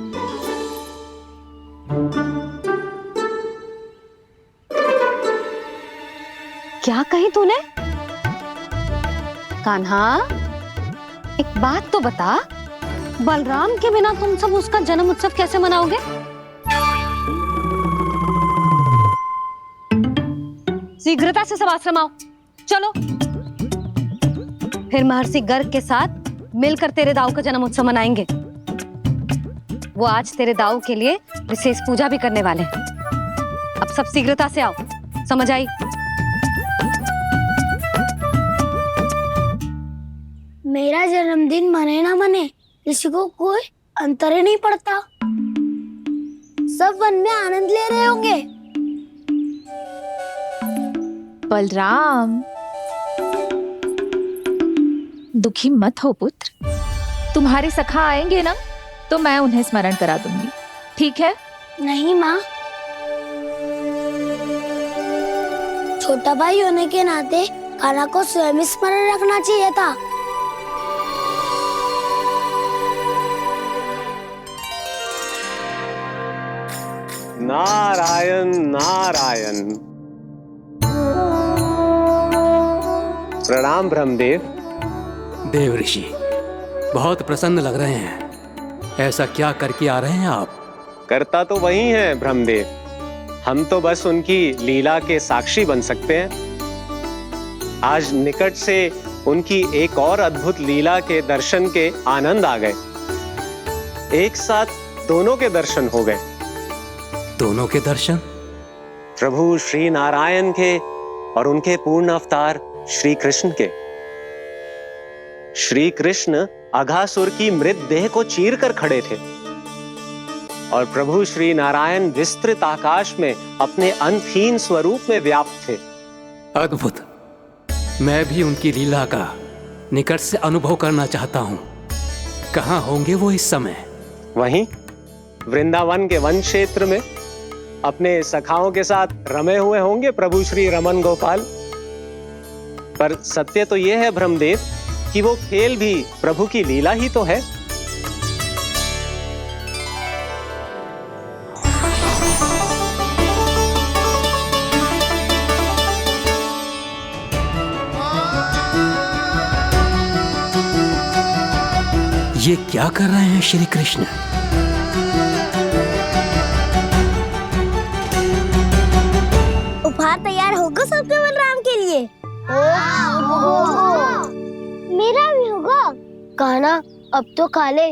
क्या कही तूने? कान्हा, एक बात तो बता, बलराम के बिना तुम सब उसका जन्म उत्सव कैसे मनाओगे? शीघ्रता से सब आश्रम आओ, चलो। फिर महर्षि गर्ग के साथ मिलकर तेरे दाऊ का जन्म उत्सव मनाएंगे। वो आज तेरे दाऊ के लिए विशेष पूजा भी करने वाले हैं। अब सब शीघ्रता से आओ, समझ आई? मेरा जन्मदिन मने ना मने, किसी को कोई अंतर ही नहीं पड़ता। सब वन में आनंद ले रहे होंगे। बलराम, दुखी मत हो पुत्र। तुम्हारे सखा आएंगे ना, तो मैं उन्हें स्मरण करा दूंगी, ठीक है? नहीं माँ, छोटा भाई होने के नाते कान्हा को स्वयं स्मरण रखना चाहिए था। नारायण नारायण। प्रणाम ब्रह्मदेव। देव ऋषि, बहुत प्रसन्न लग रहे हैं। ऐसा क्या करके आ रहे हैं आप? करता तो वही है ब्रह्मदेव, हम तो बस उनकी लीला के साक्षी बन सकते हैं। आज निकट से उनकी एक और अद्भुत लीला के दर्शन के आनंद आ गए। एक साथ दोनों के दर्शन हो गए। दोनों के दर्शन? प्रभु श्री नारायण के और उनके पूर्ण अवतार श्री कृष्ण के। श्री कृष्ण अघासुर की मृत देह को चीर कर खड़े थे और प्रभु श्री नारायण विस्तृत आकाश में अपने अंतहीन स्वरूप में व्याप्त थे। अद्भुत। मैं भी उनकी लीला का निकट से अनुभव करना चाहता हूं। कहां होंगे वो इस समय? वहीं वृंदावन के वन क्षेत्र में अपने सखाओं के साथ रमे हुए होंगे प्रभु श्री रमन गोपाल। पर सत्य तो यह है ब्रह्मदेव कि वो खेल भी प्रभु की लीला ही तो है। ये क्या कर रहे हैं श्री कृष्ण? उपहार तैयार होगा सबके बलराम के लिए? मेरा भी होगा। कहना अब तो खा ले।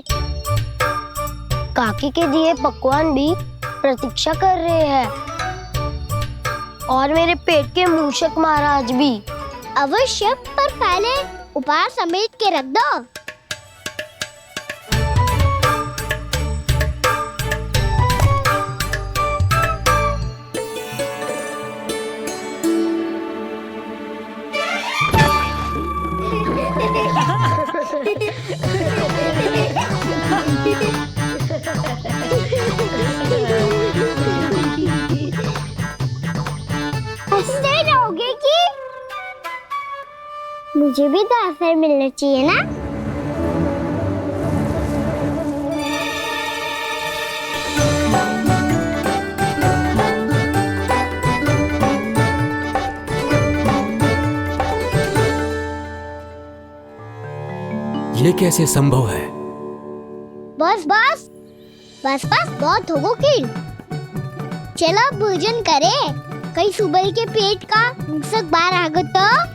काकी के दिए पकवान भी प्रतीक्षा कर रहे हैं और मेरे पेट के मूषक महाराज भी। अवश्य, पर पहले उपहार समेट के रख दो। हंसते रहोगे कि? मुझे भी तो अवसर मिलना चाहिए ना। ये कैसे संभव है? बस बस बस बस बहुत हो गई। चलो भोजन करें। कहीं सुबह के पेट का मूषक बाहर आ गया तो।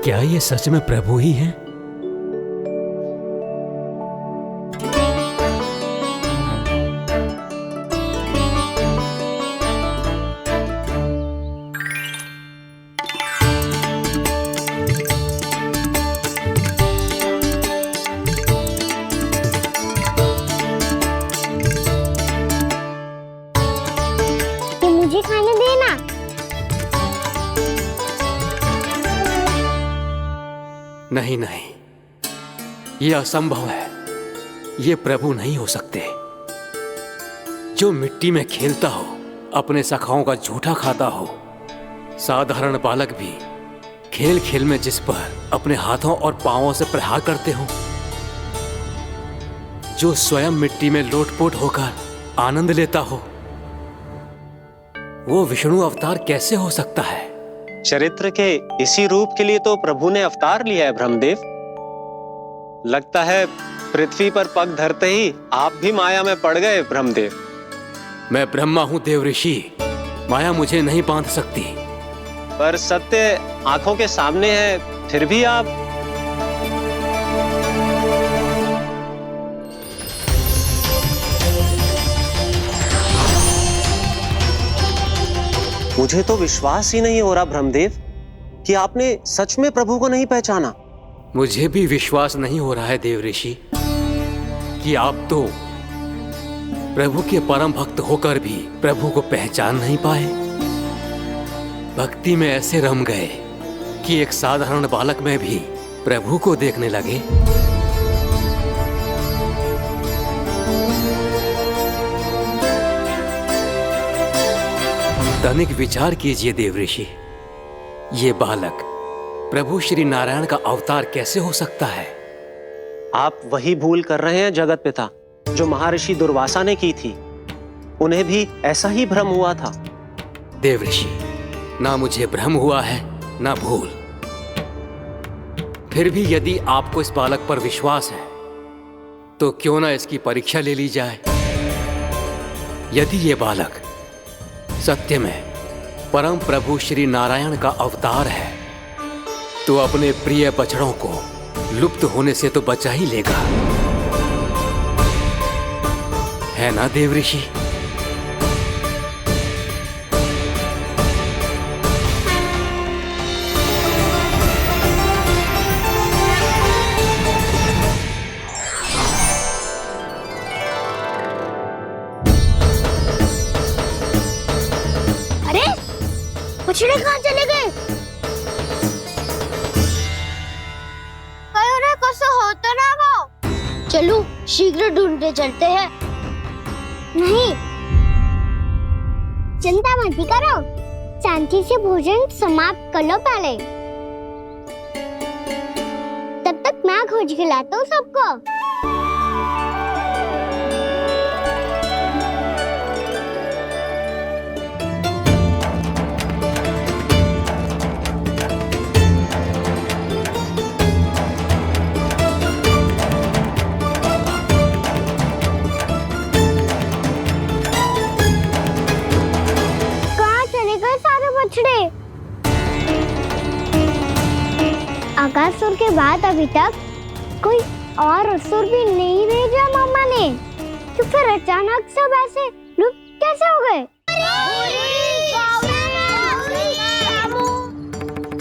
क्या ये सच में प्रभु ही हैं? मुझे खाने देना। नहीं नहीं, ये असंभव है। ये प्रभु नहीं हो सकते। जो मिट्टी में खेलता हो, अपने सखाओं का झूठा खाता हो, साधारण बालक भी खेल खेल में जिस पर अपने हाथों और पांवों से प्रहार करते हो, जो स्वयं मिट्टी में लोटपोट होकर आनंद लेता हो, वो विष्णु अवतार कैसे हो सकता है? चरित्र के इसी रूप के लिए तो प्रभु ने अवतार लिया है ब्रह्मदेव। लगता है पृथ्वी पर पग धरते ही आप भी माया में पड़ गए ब्रह्मदेव। मैं ब्रह्मा हूं देव ऋषि, माया मुझे नहीं बांध सकती। पर सत्य आंखों के सामने है, फिर भी आप। मुझे तो विश्वास ही नहीं हो रहा ब्रह्मदेव कि आपने सच में प्रभु को नहीं पहचाना। मुझे भी विश्वास नहीं हो रहा है देव ऋषि कि आप तो प्रभु के परम भक्त होकर भी प्रभु को पहचान नहीं पाए। भक्ति में ऐसे रम गए कि एक साधारण बालक में भी प्रभु को देखने लगे। तनिक विचार कीजिए देव ऋषि, ये बालक प्रभु श्री नारायण का अवतार कैसे हो सकता है? आप वही भूल कर रहे हैं जगत पिता जो महर्षि दुर्वासा ने की थी। उन्हें भी ऐसा ही भ्रम हुआ था। देव ऋषि, ना मुझे भ्रम हुआ है ना भूल। फिर भी यदि आपको इस बालक पर विश्वास है तो क्यों ना इसकी परीक्षा ले ली जाए। यदि ये बालक सत्य में परम प्रभु श्री नारायण का अवतार है तो अपने प्रिय बछड़ों को लुप्त होने से तो बचा ही लेगा, है ना देवऋषि? बछड़े कहाँ चले गए? कहीं उन्हें कुछ हो तो ना वो? चलो शीघ्र ढूंढते चलते हैं। नहीं, चिंता मत करो, शांति से भोजन समाप्त कर लो पहले। तब तक मैं खोज के लाता हूँ सबको। आकासुर के बाद अभी तक कोई और असुर भी नहीं भेजा मामा ने, तो फिर अचानक सब ऐसे लुप्त कैसे हो गए?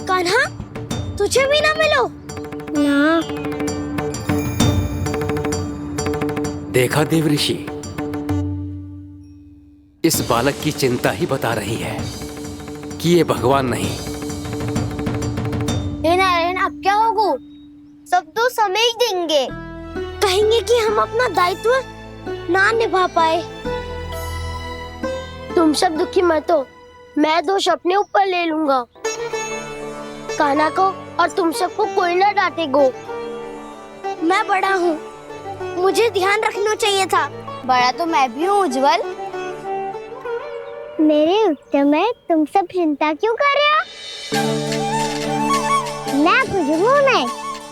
कान्हा, तुझे भी ना मिलो ना। देखा देवऋषि, इस बालक की चिंता ही बता रही है कि ये भगवान नहीं। नारायण, अब क्या होगा? सब तो समझ देंगे, कहेंगे कि हम अपना दायित्व ना निभा पाए। तुम सब दुखी मत हो, मैं दोष अपने ऊपर ले लूंगा। कान्हा को और तुम सबको कोई ना डांटेगो। मैं बड़ा हूँ, मुझे ध्यान रखना चाहिए था। बड़ा तो मैं भी हूँ उज्जवल। मेरे उत्तर में तुम सब चिंता क्यों कर रहे हो? मैं कुछ नहीं,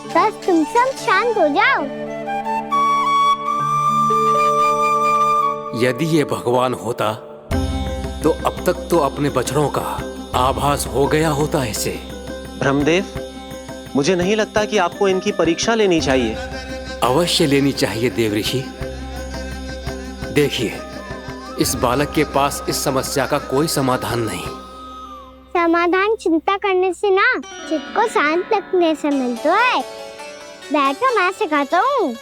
बस तुम सब शांत हो जाओ। यदि ये भगवान होता तो अब तक तो अपने बछड़ों का आभास हो गया होता इसे। ब्रह्मदेव, मुझे नहीं लगता कि आपको इनकी परीक्षा लेनी चाहिए। अवश्य लेनी चाहिए देवऋषि। देखिए, इस बालक के पास इस समस्या का कोई समाधान नहीं। समाधान चिंता करने से ना, चित्त को शांत रखने से मिलता है। बैठो, मैं सिखाता हूँ।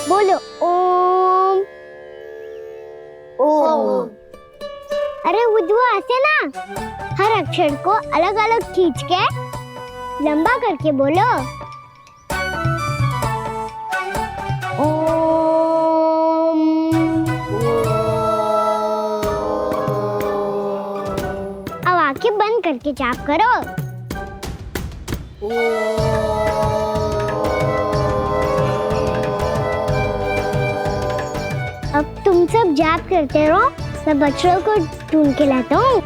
बोलो ओम। ओम। अरे उज्जवा, ऐसे ना हर अक्षर को अलग अलग खींच के लंबा करके बोलो। अब आंखें बंद करके जाप करो। अब तुम सब जाप करते रहो, मैं बच्चों को ढूंढ के लाता हूँ।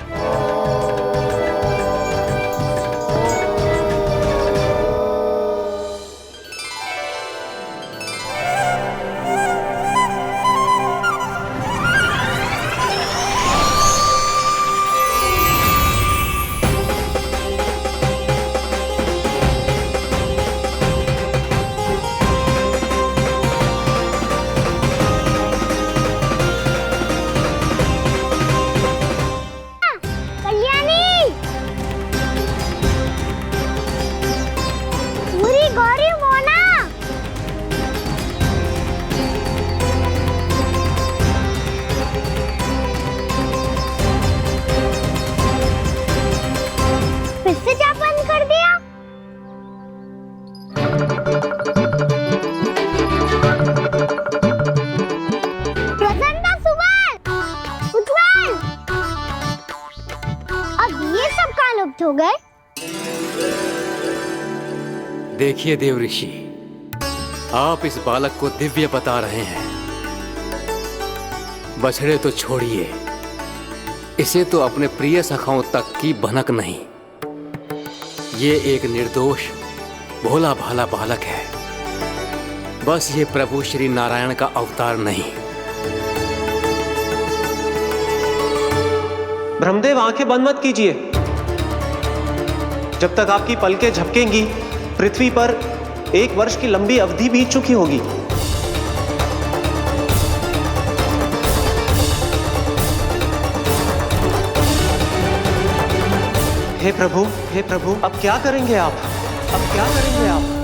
हो गए। देखिए देवऋषि, आप इस बालक को दिव्य बता रहे हैं। बछड़े तो छोड़िए, इसे तो अपने प्रिय सखाओं तक की भनक नहीं। ये एक निर्दोष भोला भाला बालक है, बस ये प्रभु श्री नारायण का अवतार नहीं। ब्रह्मदेव, आंखें बंद मत कीजिए। जब तक आपकी पलकें झपकेंगी, पृथ्वी पर 1 वर्ष की लंबी अवधि बीत चुकी होगी। हे प्रभु, अब क्या करेंगे आप? अब क्या करेंगे आप?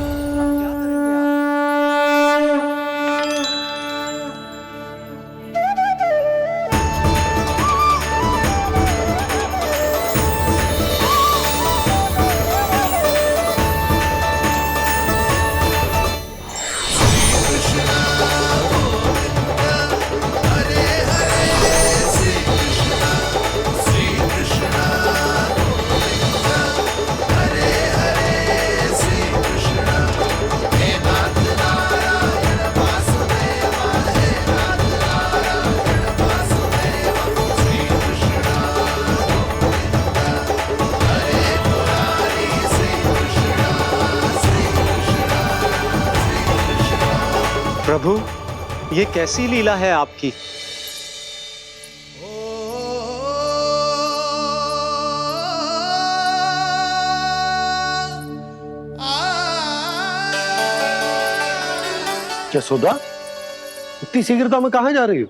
प्रभु, ये कैसी लीला है आपकी? यशोदा, इतनी शीघ्रता में कहाँ जा रही हो?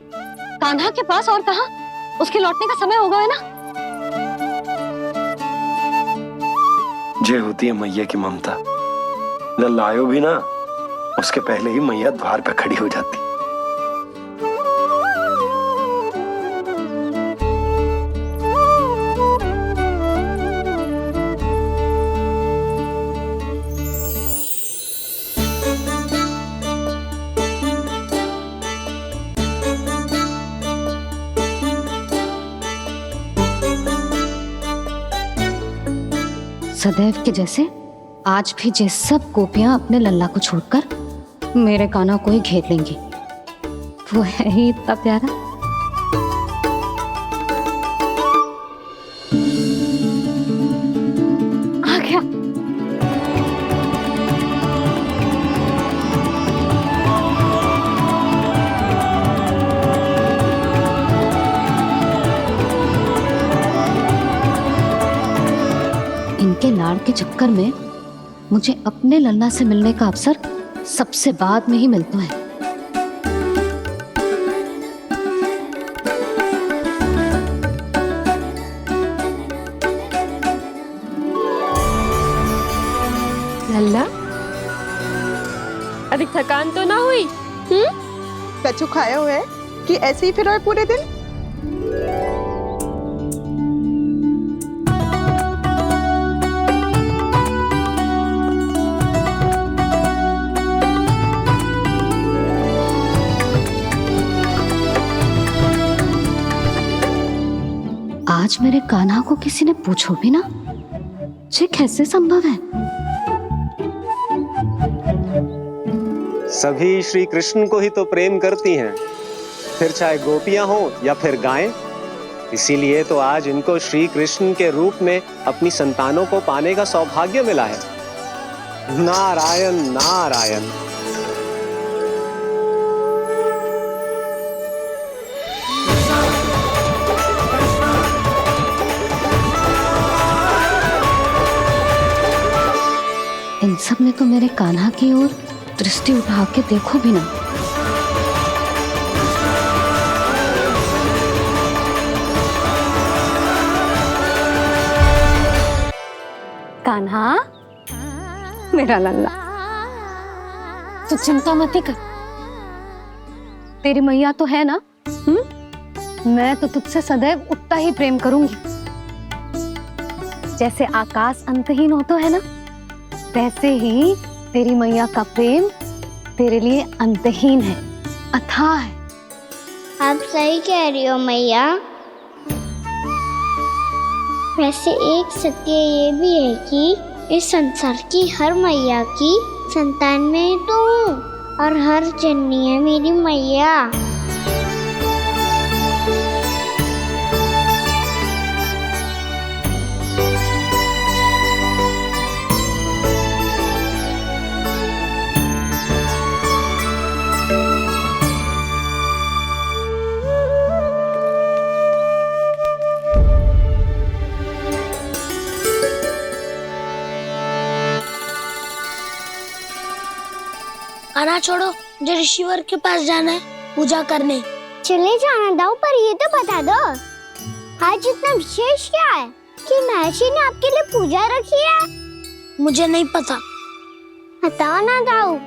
कान्हा के पास, और कहाँ? उसके लौटने का समय हो गया है ना। ये होती है मैया की ममता। लल्लायो भी ना, उसके पहले ही मैया द्वार पे खड़ी हो जाती। सदैव के जैसे आज भी ये सब गोपियां अपने लल्ला को छोड़कर मेरे कान्हा को ही घेर लेंगी। वो है ही इतना प्यारा। आ गया। इनके लाड़ के चक्कर में मुझे अपने लल्ला से मिलने का अवसर सबसे बाद में ही मिलता है। लल्ला, अभी थकान तो ना हुई? कछु खाया हुआ है कि ऐसे ही फिर रहे पूरे दिन? आज मेरे कान्हा को किसी ने पूछो भी ना, ये कैसे संभव है? सभी श्री कृष्ण को ही तो प्रेम करती हैं, फिर चाहे गोपियां हो या फिर गायें। इसीलिए तो आज इनको श्री कृष्ण के रूप में अपनी संतानों को पाने का सौभाग्य मिला है। नारायण नारायण। इन सब ने तो मेरे कान्हा की ओर दृष्टि उठा के देखो भी ना। कान्हा, मेरा लल्ला, तू चिंता मत कर। तेरी मैया तो है ना, मैं तो तुझसे सदैव उतना ही प्रेम करूंगी। जैसे आकाश अंतहीन होता है ना, वैसे ही तेरी मैया का प्रेम तेरे लिए अंतहीन है, अथाह है। आप सही कह रही हो मैया। वैसे एक सत्य ये भी है कि इस संसार की हर मैया की संतान में तो हूँ, और हर जननी है मेरी मैया। कान्हा छोड़ो, मुझे ऋषिवर के पास जाना है पूजा करने। चले जाना दाऊ, पर ये तो बता दो आज इतना विशेष क्या है कि महर्षि ने आपके लिए पूजा रखी है? मुझे नहीं पता। बताओ ना दाऊ,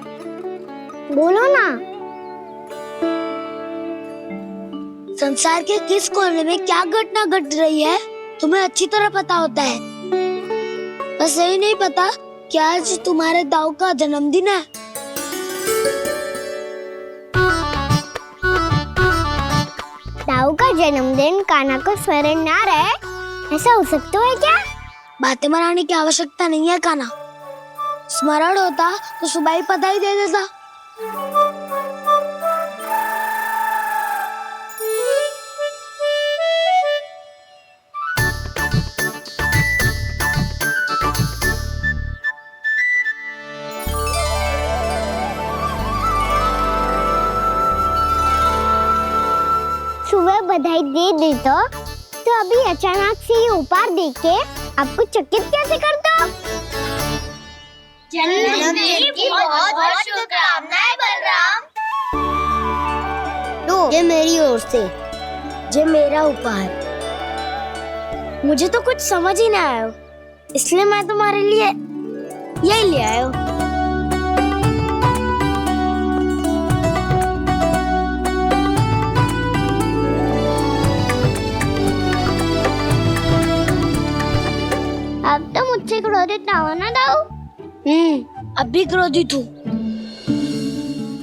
बोलो ना। संसार के किस कोने में क्या घटना घट रही है तुम्हें अच्छी तरह पता होता है। बस यही नहीं पता कि आज तुम्हारे दाऊ का जन्मदिन है। दाऊ का जन्मदिन कान्हा को स्मरण ना रहे, ऐसा हो सकता है क्या? बातें बनाने की आवश्यकता नहीं है कान्हा। स्मरण होता तो सुबह ही पता ही दे देता। सुबह बधाई दे देता तो अभी अचानक से ये उपहार देख के आपको चकित कैसे कर दो? जन्मदिन की बहुत-बहुत शुभकामनाएं बलराम। लो, ये मेरी ओर से, ये मेरा उपहार। मुझे तो कुछ समझ ही ना आया, इसलिए मैं तुम्हारे लिए यही ले आया हूँ। अब तो मुझसे क्रोधित ना हो ना दाऊ। अब भी क्रोधित हूँ।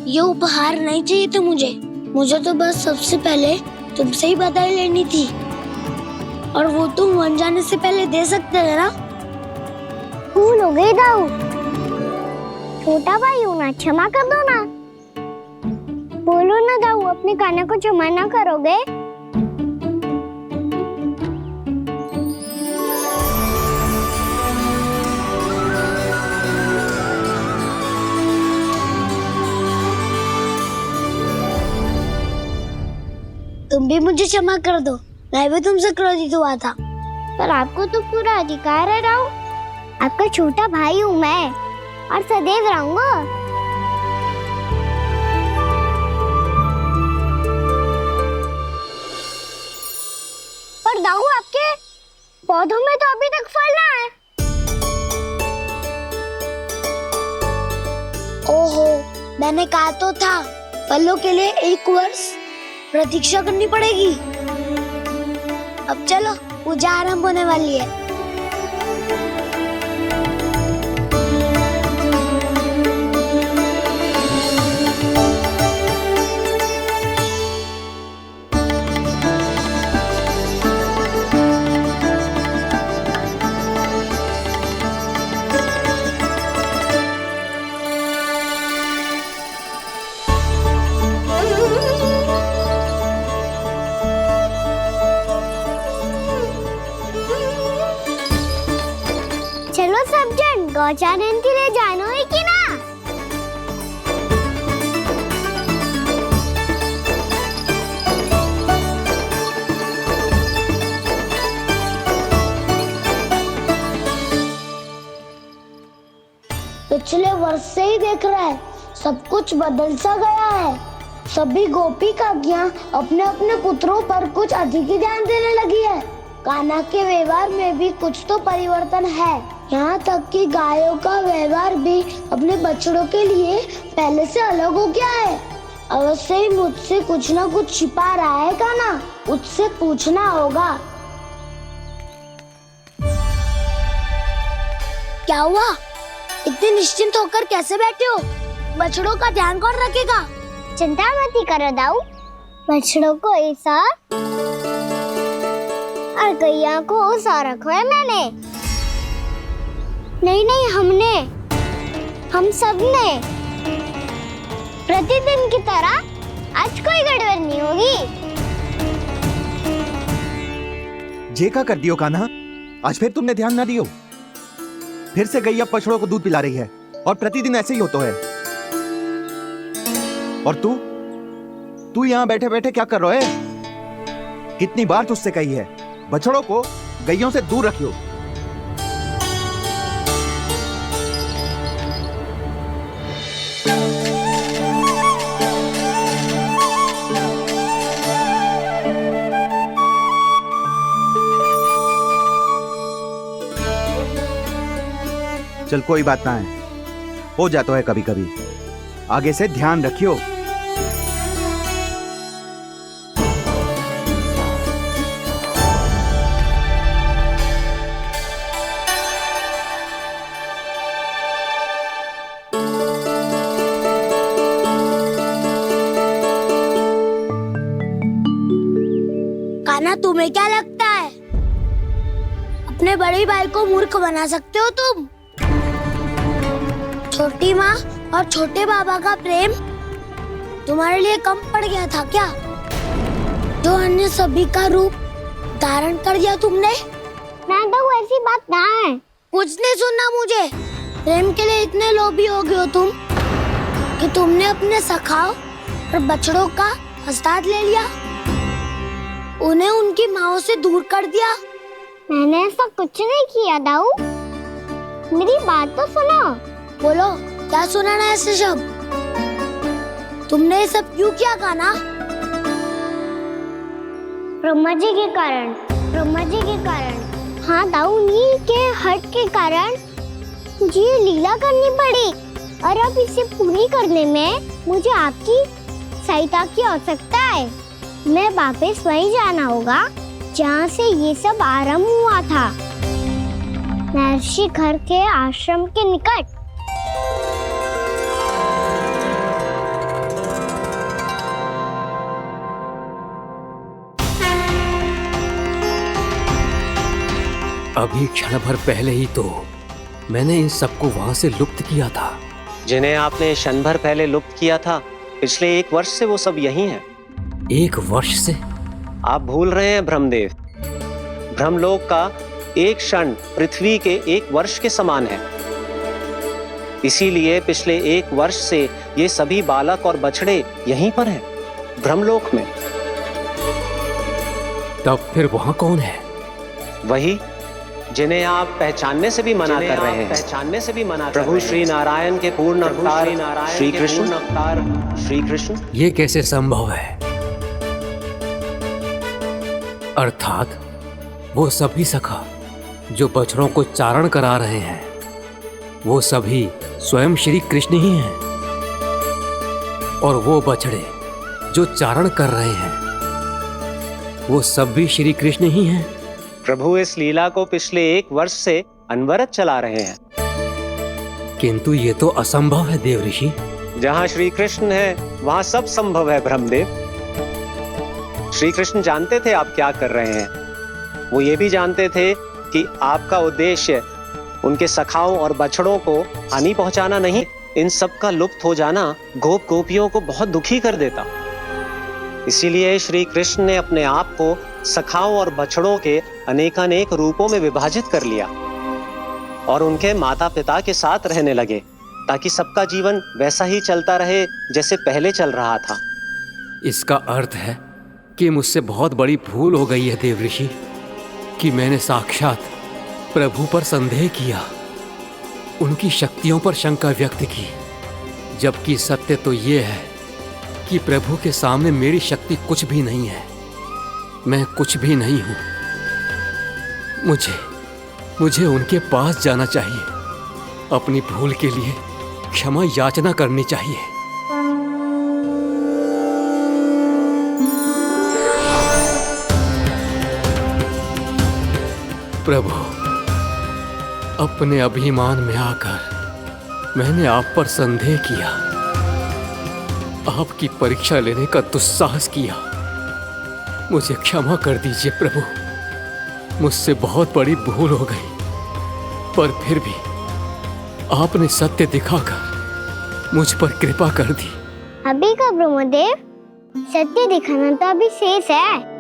ये उपहार नहीं चाहिए थे मुझे तो बस सबसे पहले तुमसे ही बधाई लेनी थी, और वो तुम वन जाने से पहले दे सकते थे ना। भूल हो गई दाऊ, छोटा भाई हूँ ना, क्षमा कर दो ना। बोलो ना दाऊ, अपने कान्हा को क्षमा ना करोगे? तुम भी मुझे क्षमा कर दो, मैं भी तुमसे क्रोधित हुआ था। पर आपको तो पूरा अधिकार है दाऊ, आपका छोटा भाई हूँ मैं और सदैव रहूंगा। पर दाऊ, आपके पौधों में तो अभी तक फल ना है। ओहो, मैंने कहा तो था फलों के लिए 1 वर्ष प्रतीक्षा करनी पड़ेगी। अब चलो, पूजा आरंभ होने वाली है। चलो सब जन गौचारण के लिए जानो है कि ना? पिछले वर्ष से ही देख रहा है, सब कुछ बदल सा गया है। सभी गोपी काकियां अपने अपने पुत्रों पर कुछ अधिक ही ध्यान देने लगी है। कान्हा के व्यवहार में भी कुछ तो परिवर्तन है। यहाँ तक कि गायों का व्यवहार भी अपने बछड़ों के लिए पहले से अलग हो गया है। अवश्य ही मुझसे कुछ ना कुछ छिपा रहा है कान्हा, उससे पूछना होगा। क्या हुआ? इतने निश्चिंत होकर कैसे बैठे हो? बछड़ों का ध्यान कौन रखेगा? चिंता मत करो दाऊ, बछड़ों को ऐसा और गैया को उसा रखो है मैंने। नहीं, हम सब ने प्रतिदिन की तरह आज कोई गड़बड़ नहीं होगी। जे का कर दियो कान्हा, आज फिर तुमने ध्यान ना दियो। फिर से गैया बछड़ों को दूध पिला रही है और प्रतिदिन ऐसे ही होता है। और तू यहाँ बैठे बैठे क्या कर रहा है? कितनी बार तुझसे कही है बछड़ों को गैयों से दूर रखियो। चल कोई बात ना है, हो जाता है कभी कभी। आगे से ध्यान रखियो। कान्हा, तुम्हें क्या लगता है अपने बड़े भाई को मूर्ख बना सकते हो तुम? छोटी माँ और छोटे बाबा का प्रेम तुम्हारे लिए कम पड़ गया था क्या? जो अन्य सभी का रूप धारण कर दिया तुमने? ना तो ऐसी बात ना है। कुछ नहीं सुनना मुझे। प्रेम के लिए इतने लोभी हो गए हो तुम कि तुमने अपने सखाओ और बछड़ों का हस्ताक्षर ले लिया, उन्हें उनकी माँओं से दूर कर दिया। मैंने ऐसा कुछ नहीं किया दाऊ, मेरी बात तो सुनो। बोलो, क्या सुनाना है ऐसे शब्द? तुमने ये सब क्यों किया कान्हा? ब्रह्मा जी के कारण, ब्रह्मा जी के कारण। हाँ दाऊ, नील के हट के कारण मुझे ये लीला करनी पड़ी, और अब इसे पूरी करने में मुझे आपकी सहायता की आवश्यकता है। मैं वापस वहीं जाना होगा जहाँ से ये सब आरंभ हुआ था, महर्षि घर के आश्रम के निकट। अभी क्षण भर पहले ही तो मैंने इन सबको वहां से लुप्त किया था। जिन्हें आपने क्षण भर पहले लुप्त किया था, पिछले 1 वर्ष से वो सब यहीं हैं। 1 वर्ष से? आप भूल रहे हैं ब्रह्मदेव। ब्रह्मलोक का एक क्षण पृथ्वी के 1 वर्ष के समान है। इसीलिए पिछले 1 वर्ष से ये सभी बालक और बछड़े यहीं पर हैं, ब्रह्मलोक में। तब फिर वहां कौन है? वही जिन्हें आप पहचानने से भी मना कर रहे हैं, प्रभु श्री नारायण के पूर्ण अवतार श्री कृष्ण। ये कैसे संभव है? अर्थात वो सभी सखा जो बछड़ों को चारण करा रहे हैं, वो सभी स्वयं श्री कृष्ण ही हैं, और वो बछड़े जो चारण कर रहे हैं, वो सब भी श्री कृष्ण ही हैं। प्रभु इस लीला को पिछले 1 वर्ष से अनवरत चला रहे हैं। किंतु ये तो असंभव है देव ऋषि। जहाँ श्री कृष्ण है वहाँ सब संभव है ब्रह्मदेव। श्री कृष्ण जानते थे आप क्या कर रहे हैं। वो ये भी जानते थे कि आपका उद्देश्य उनके सखाओं और बछड़ों को हानि पहुंचाना नहीं, इन सब का लुप्त हो जाना गोप गोपियों को बहुत दुखी कर देता। इसीलिए श्री कृष्ण ने अपने आप को सखाओं और बछड़ों के अनेकानेक रूपों में विभाजित कर लिया और उनके माता पिता के साथ रहने लगे, ताकि सबका जीवन वैसा ही चलता रहे जैसे पहले चल रहा था। इसका अर्थ है कि मुझसे बहुत बड़ी भूल हो गई है देव ऋषि, कि मैंने साक्षात प्रभु पर संदेह किया, उनकी शक्तियों पर शंका व्यक्त की, जबकि सत्य तो ये है कि प्रभु के सामने मेरी शक्ति कुछ भी नहीं है। मैं कुछ भी नहीं हूं। मुझे उनके पास जाना चाहिए, अपनी भूल के लिए क्षमा याचना करनी चाहिए। प्रभु, अपने अभिमान में आकर मैंने आप पर संदेह किया, आपकी परीक्षा लेने का दुस्साहस किया। मुझे क्षमा कर दीजिए प्रभु, मुझसे बहुत बड़ी भूल हो गई, पर फिर भी आपने सत्य दिखाकर मुझ पर कृपा कर दी। अभी का ब्रह्मदेव, सत्य दिखाना तो अभी शेष है।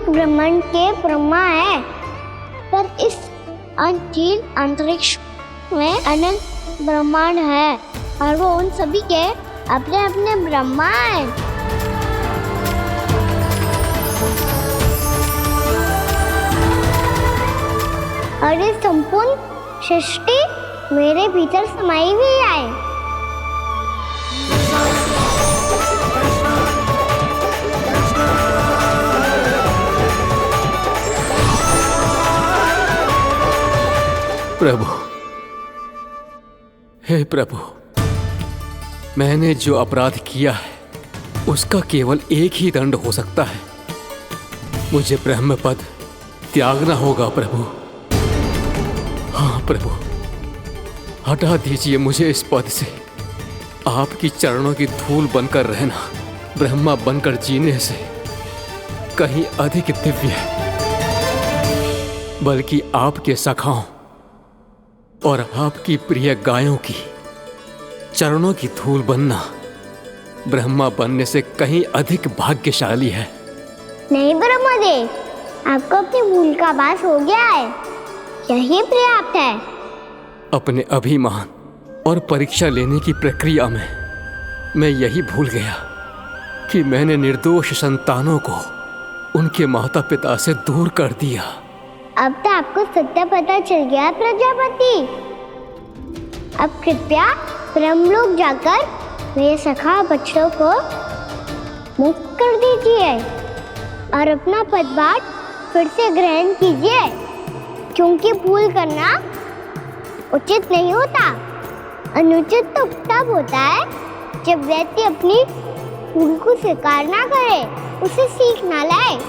ब्रह्मांड के ब्रह्मा है, पर इस अनंत अंतरिक्ष में अनंत ब्रह्मांड है, और वो उन सभी के अपने अपने ब्रह्मा हैं। और ये संपूर्ण सृष्टि मेरे भीतर समाई हुई है। प्रभु, हे प्रभु, मैंने जो अपराध किया है उसका केवल एक ही दंड हो सकता है। मुझे ब्रह्म पद त्यागना होगा प्रभु। हाँ प्रभु, हटा दीजिए मुझे इस पद से। आपकी चरणों की धूल बनकर रहना ब्रह्मा बनकर जीने से कहीं अधिक दिव्य है। बल्कि आपके सखाओं और आपकी प्रिय गायों की चरणों की धूल बनना ब्रह्मा बनने से कहीं अधिक भाग्यशाली है। नहीं ब्रह्मदेव, आपको अपनी भूल का आभास हो गया है, यही पर्याप्त है। अपने अभिमान और परीक्षा लेने की प्रक्रिया में मैं यही भूल गया कि मैंने निर्दोष संतानों को उनके माता पिता से दूर कर दिया। अब तो आपको सत्य पता चल गया प्रजापति। अब कृपया ब्रह्मलोक जाकर मेरे सखा बच्चों को मुक्त कर दीजिए और अपना पदभार फिर से ग्रहण कीजिए, क्योंकि भूल करना उचित नहीं होता। अनुचित तो तब होता है जब व्यक्ति अपनी भूल को स्वीकार ना करे, उसे सीख ना लाए।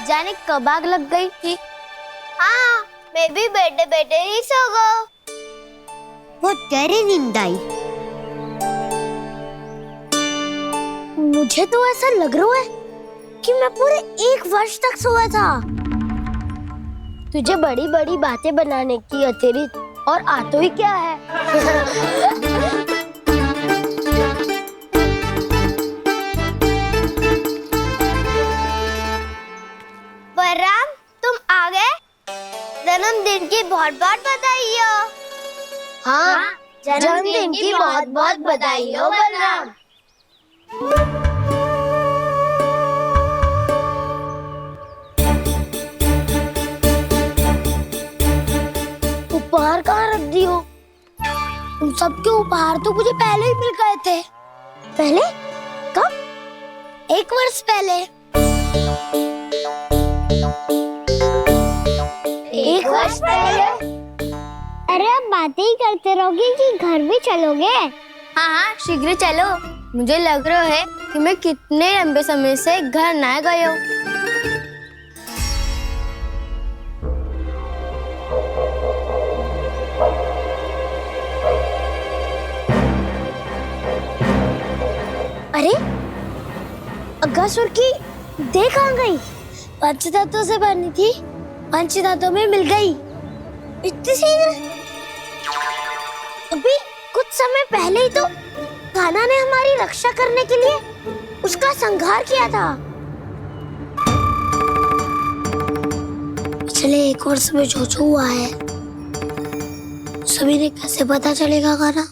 जाने कब आग लग गई थी। हाँ, मैं भी बैठे बैठे ही सो गया। बहुत गहरी नींद आई। मुझे तो ऐसा लग रहा है कि मैं पूरे 1 वर्ष तक सोया था। तुझे बड़ी बड़ी बातें बनाने की अतिरिक्त और आता ही क्या है। बलराम, तुम आ गए? जन्मदिन की बहुत बहुत बधाई हो। हाँ, जन्मदिन की बहुत बहुत बधाई हो बलराम। उपहार कहाँ रख दी हो? तुम सबके उपहार तो मुझे पहले ही मिल गए थे। पहले? कब? 1 वर्ष पहले। 1 वर्ष पहले? अरे अब बातें ही करते रहोगे कि घर भी चलोगे? हाँ हाँ, शीघ्र चलो। मुझे लग रहा है कि मैं कितने लंबे समय से घर ना गए हूँ। अरे, अगासुर की देह कहाँ गई? पंचतत्वों से बनी थी, पंचतत्वों में मिल गई। इतनी शीघ्र? अभी कुछ समय पहले ही तो कान्हा ने हमारी रक्षा करने के लिए उसका संहार किया था। पिछले 1 वर्ष में जो जो हुआ है सभी ने कैसे पता चलेगा कान्हा?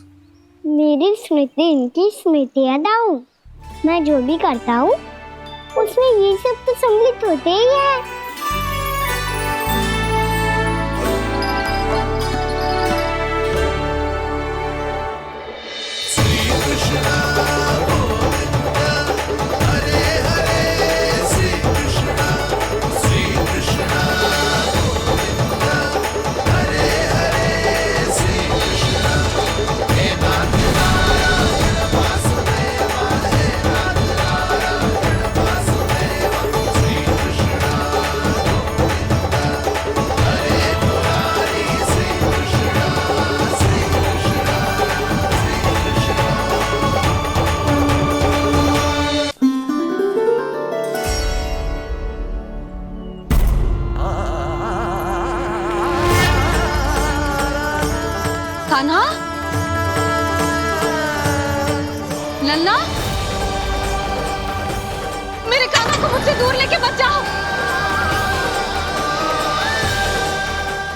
मेरी स्मृति इनकी स्मृति अदाऊं। मैं जो भी करता हूँ उसमें ये सब तो सम्मिलित होते ही है। कान्हा, लल्ला, मेरे कान्हा को मुझसे दूर लेके मत जाओ।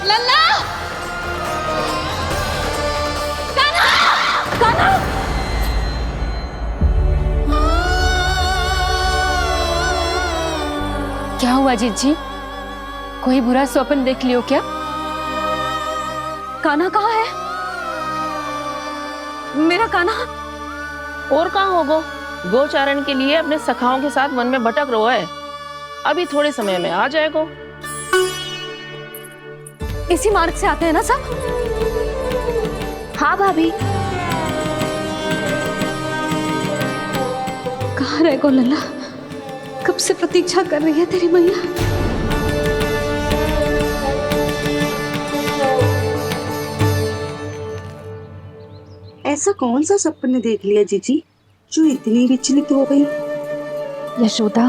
लल्ला, कान्हा, कान्हा। क्या हुआ जीजी? कोई बुरा स्वप्न देख लियो क्या? कान्हा कहाँ है? मेरा कान्हा? और कहाँ होगो? गोचारण के लिए अपने सखाओं के साथ वन में भटक रहा है। अभी थोड़े समय में आ जाएगा। इसी मार्ग से आते हैं ना सब? हाँ भाभी। कहाँ रह गो लल्ला? कब से प्रतीक्षा कर रही है तेरी मैया। ऐसा कौन सा सपने देख लिया जीजी जो इतनी विचलित हो गई? यशोदा,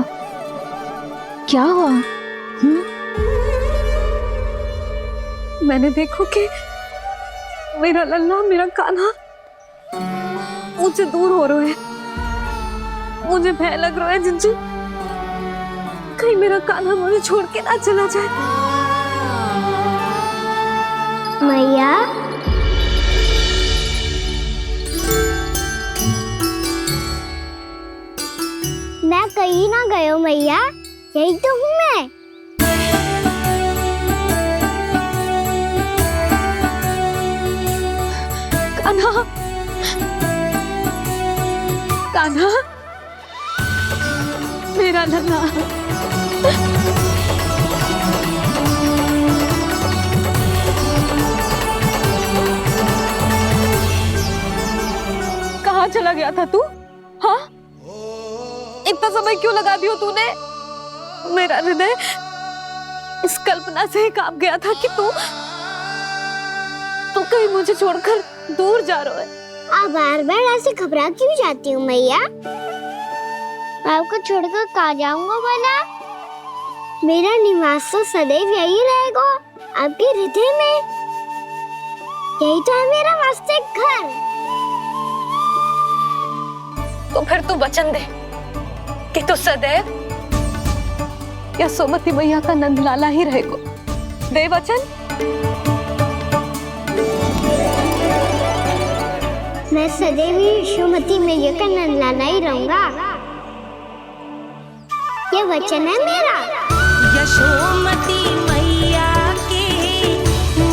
क्या हुआ? मैंने देखो कि मेरा लल्ला, मेरा कान्हा मुझसे दूर हो रहे हैं। मुझे भय लग रहा है जीजी, कहीं मेरा कान्हा मुझे छोड़ के ना चला जाए। मैया, मैं कहीं ना गयो मैया, यही तो हूँ मैं। कान्हा, कान्हा, मेरा लल्ला। कहाँ चला गया था तू? हाँ, इतना समय क्यों लगा दियो तूने? मेरा हृदय इस कल्पना से ही कांप गया था कि तू कहीं मुझे छोड़कर दूर जा रहा है। आप बार बार ऐसे घबरा क्यों जाती हूँ मैया? आपको छोड़कर कहाँ जाऊंगा भला? मेरा निवास तो सदैव यही रहेगा, आपके हृदय में। यही तो है मेरा वास्तविक घर। तो फिर तू वचन दे कि तू सदैव यशोमती मैया का नंदलाला ही रहेगा। दे वचन। मैं सदैव यशोमती मैया का नंदलाला ही रहूंगा। ये वचन है मेरा। यशोमती मैया के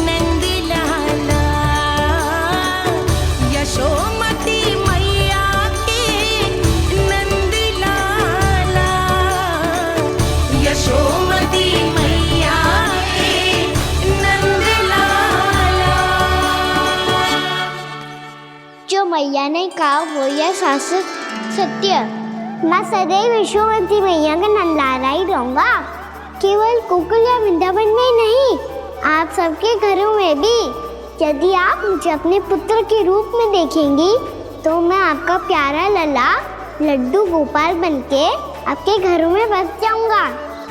नंदलाला, यशोमती मैया के नंदलाला, यशोमती मैया के नंदलाला। जो मैया ने कहा वो यह शाश्वत सत्य। मैं सदैव यशोमती मैया का नंदलाला ही रहूंगा। केवल गोकुल या वृंदावन में नहीं, आप सबके घरों में भी। यदि आप मुझे अपने पुत्र के रूप में देखेंगी तो मैं आपका प्यारा लल्ला लड्डू गोपाल बनके आपके घरों में बस जाऊंगा।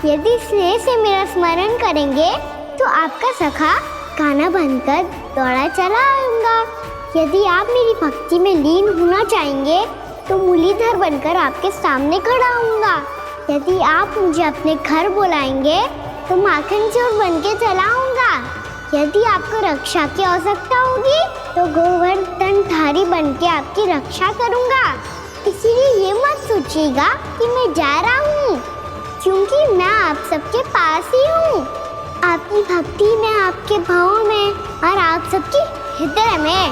यदि स्नेह से मेरा स्मरण करेंगे तो आपका सखा कान्हा बनकर दौड़ा चला आऊंगा। यदि आप मेरी भक्ति में लीन होना चाहेंगे तो मुरलीधर बनकर आपके सामने खड़ा होऊंगा। यदि आप मुझे अपने घर बुलाएंगे तो माखन चोर बनके चला आऊंगा। यदि आपको रक्षा की आवश्यकता होगी तो गोवर्धनधारी बनके आपकी रक्षा करूंगा। इसीलिए ये मत सोचिएगा कि मैं जा रहा हूँ, क्योंकि मैं आप सबके पास ही हूँ, आपकी भक्ति में, आपके भाव में और आप सबके हृदय में।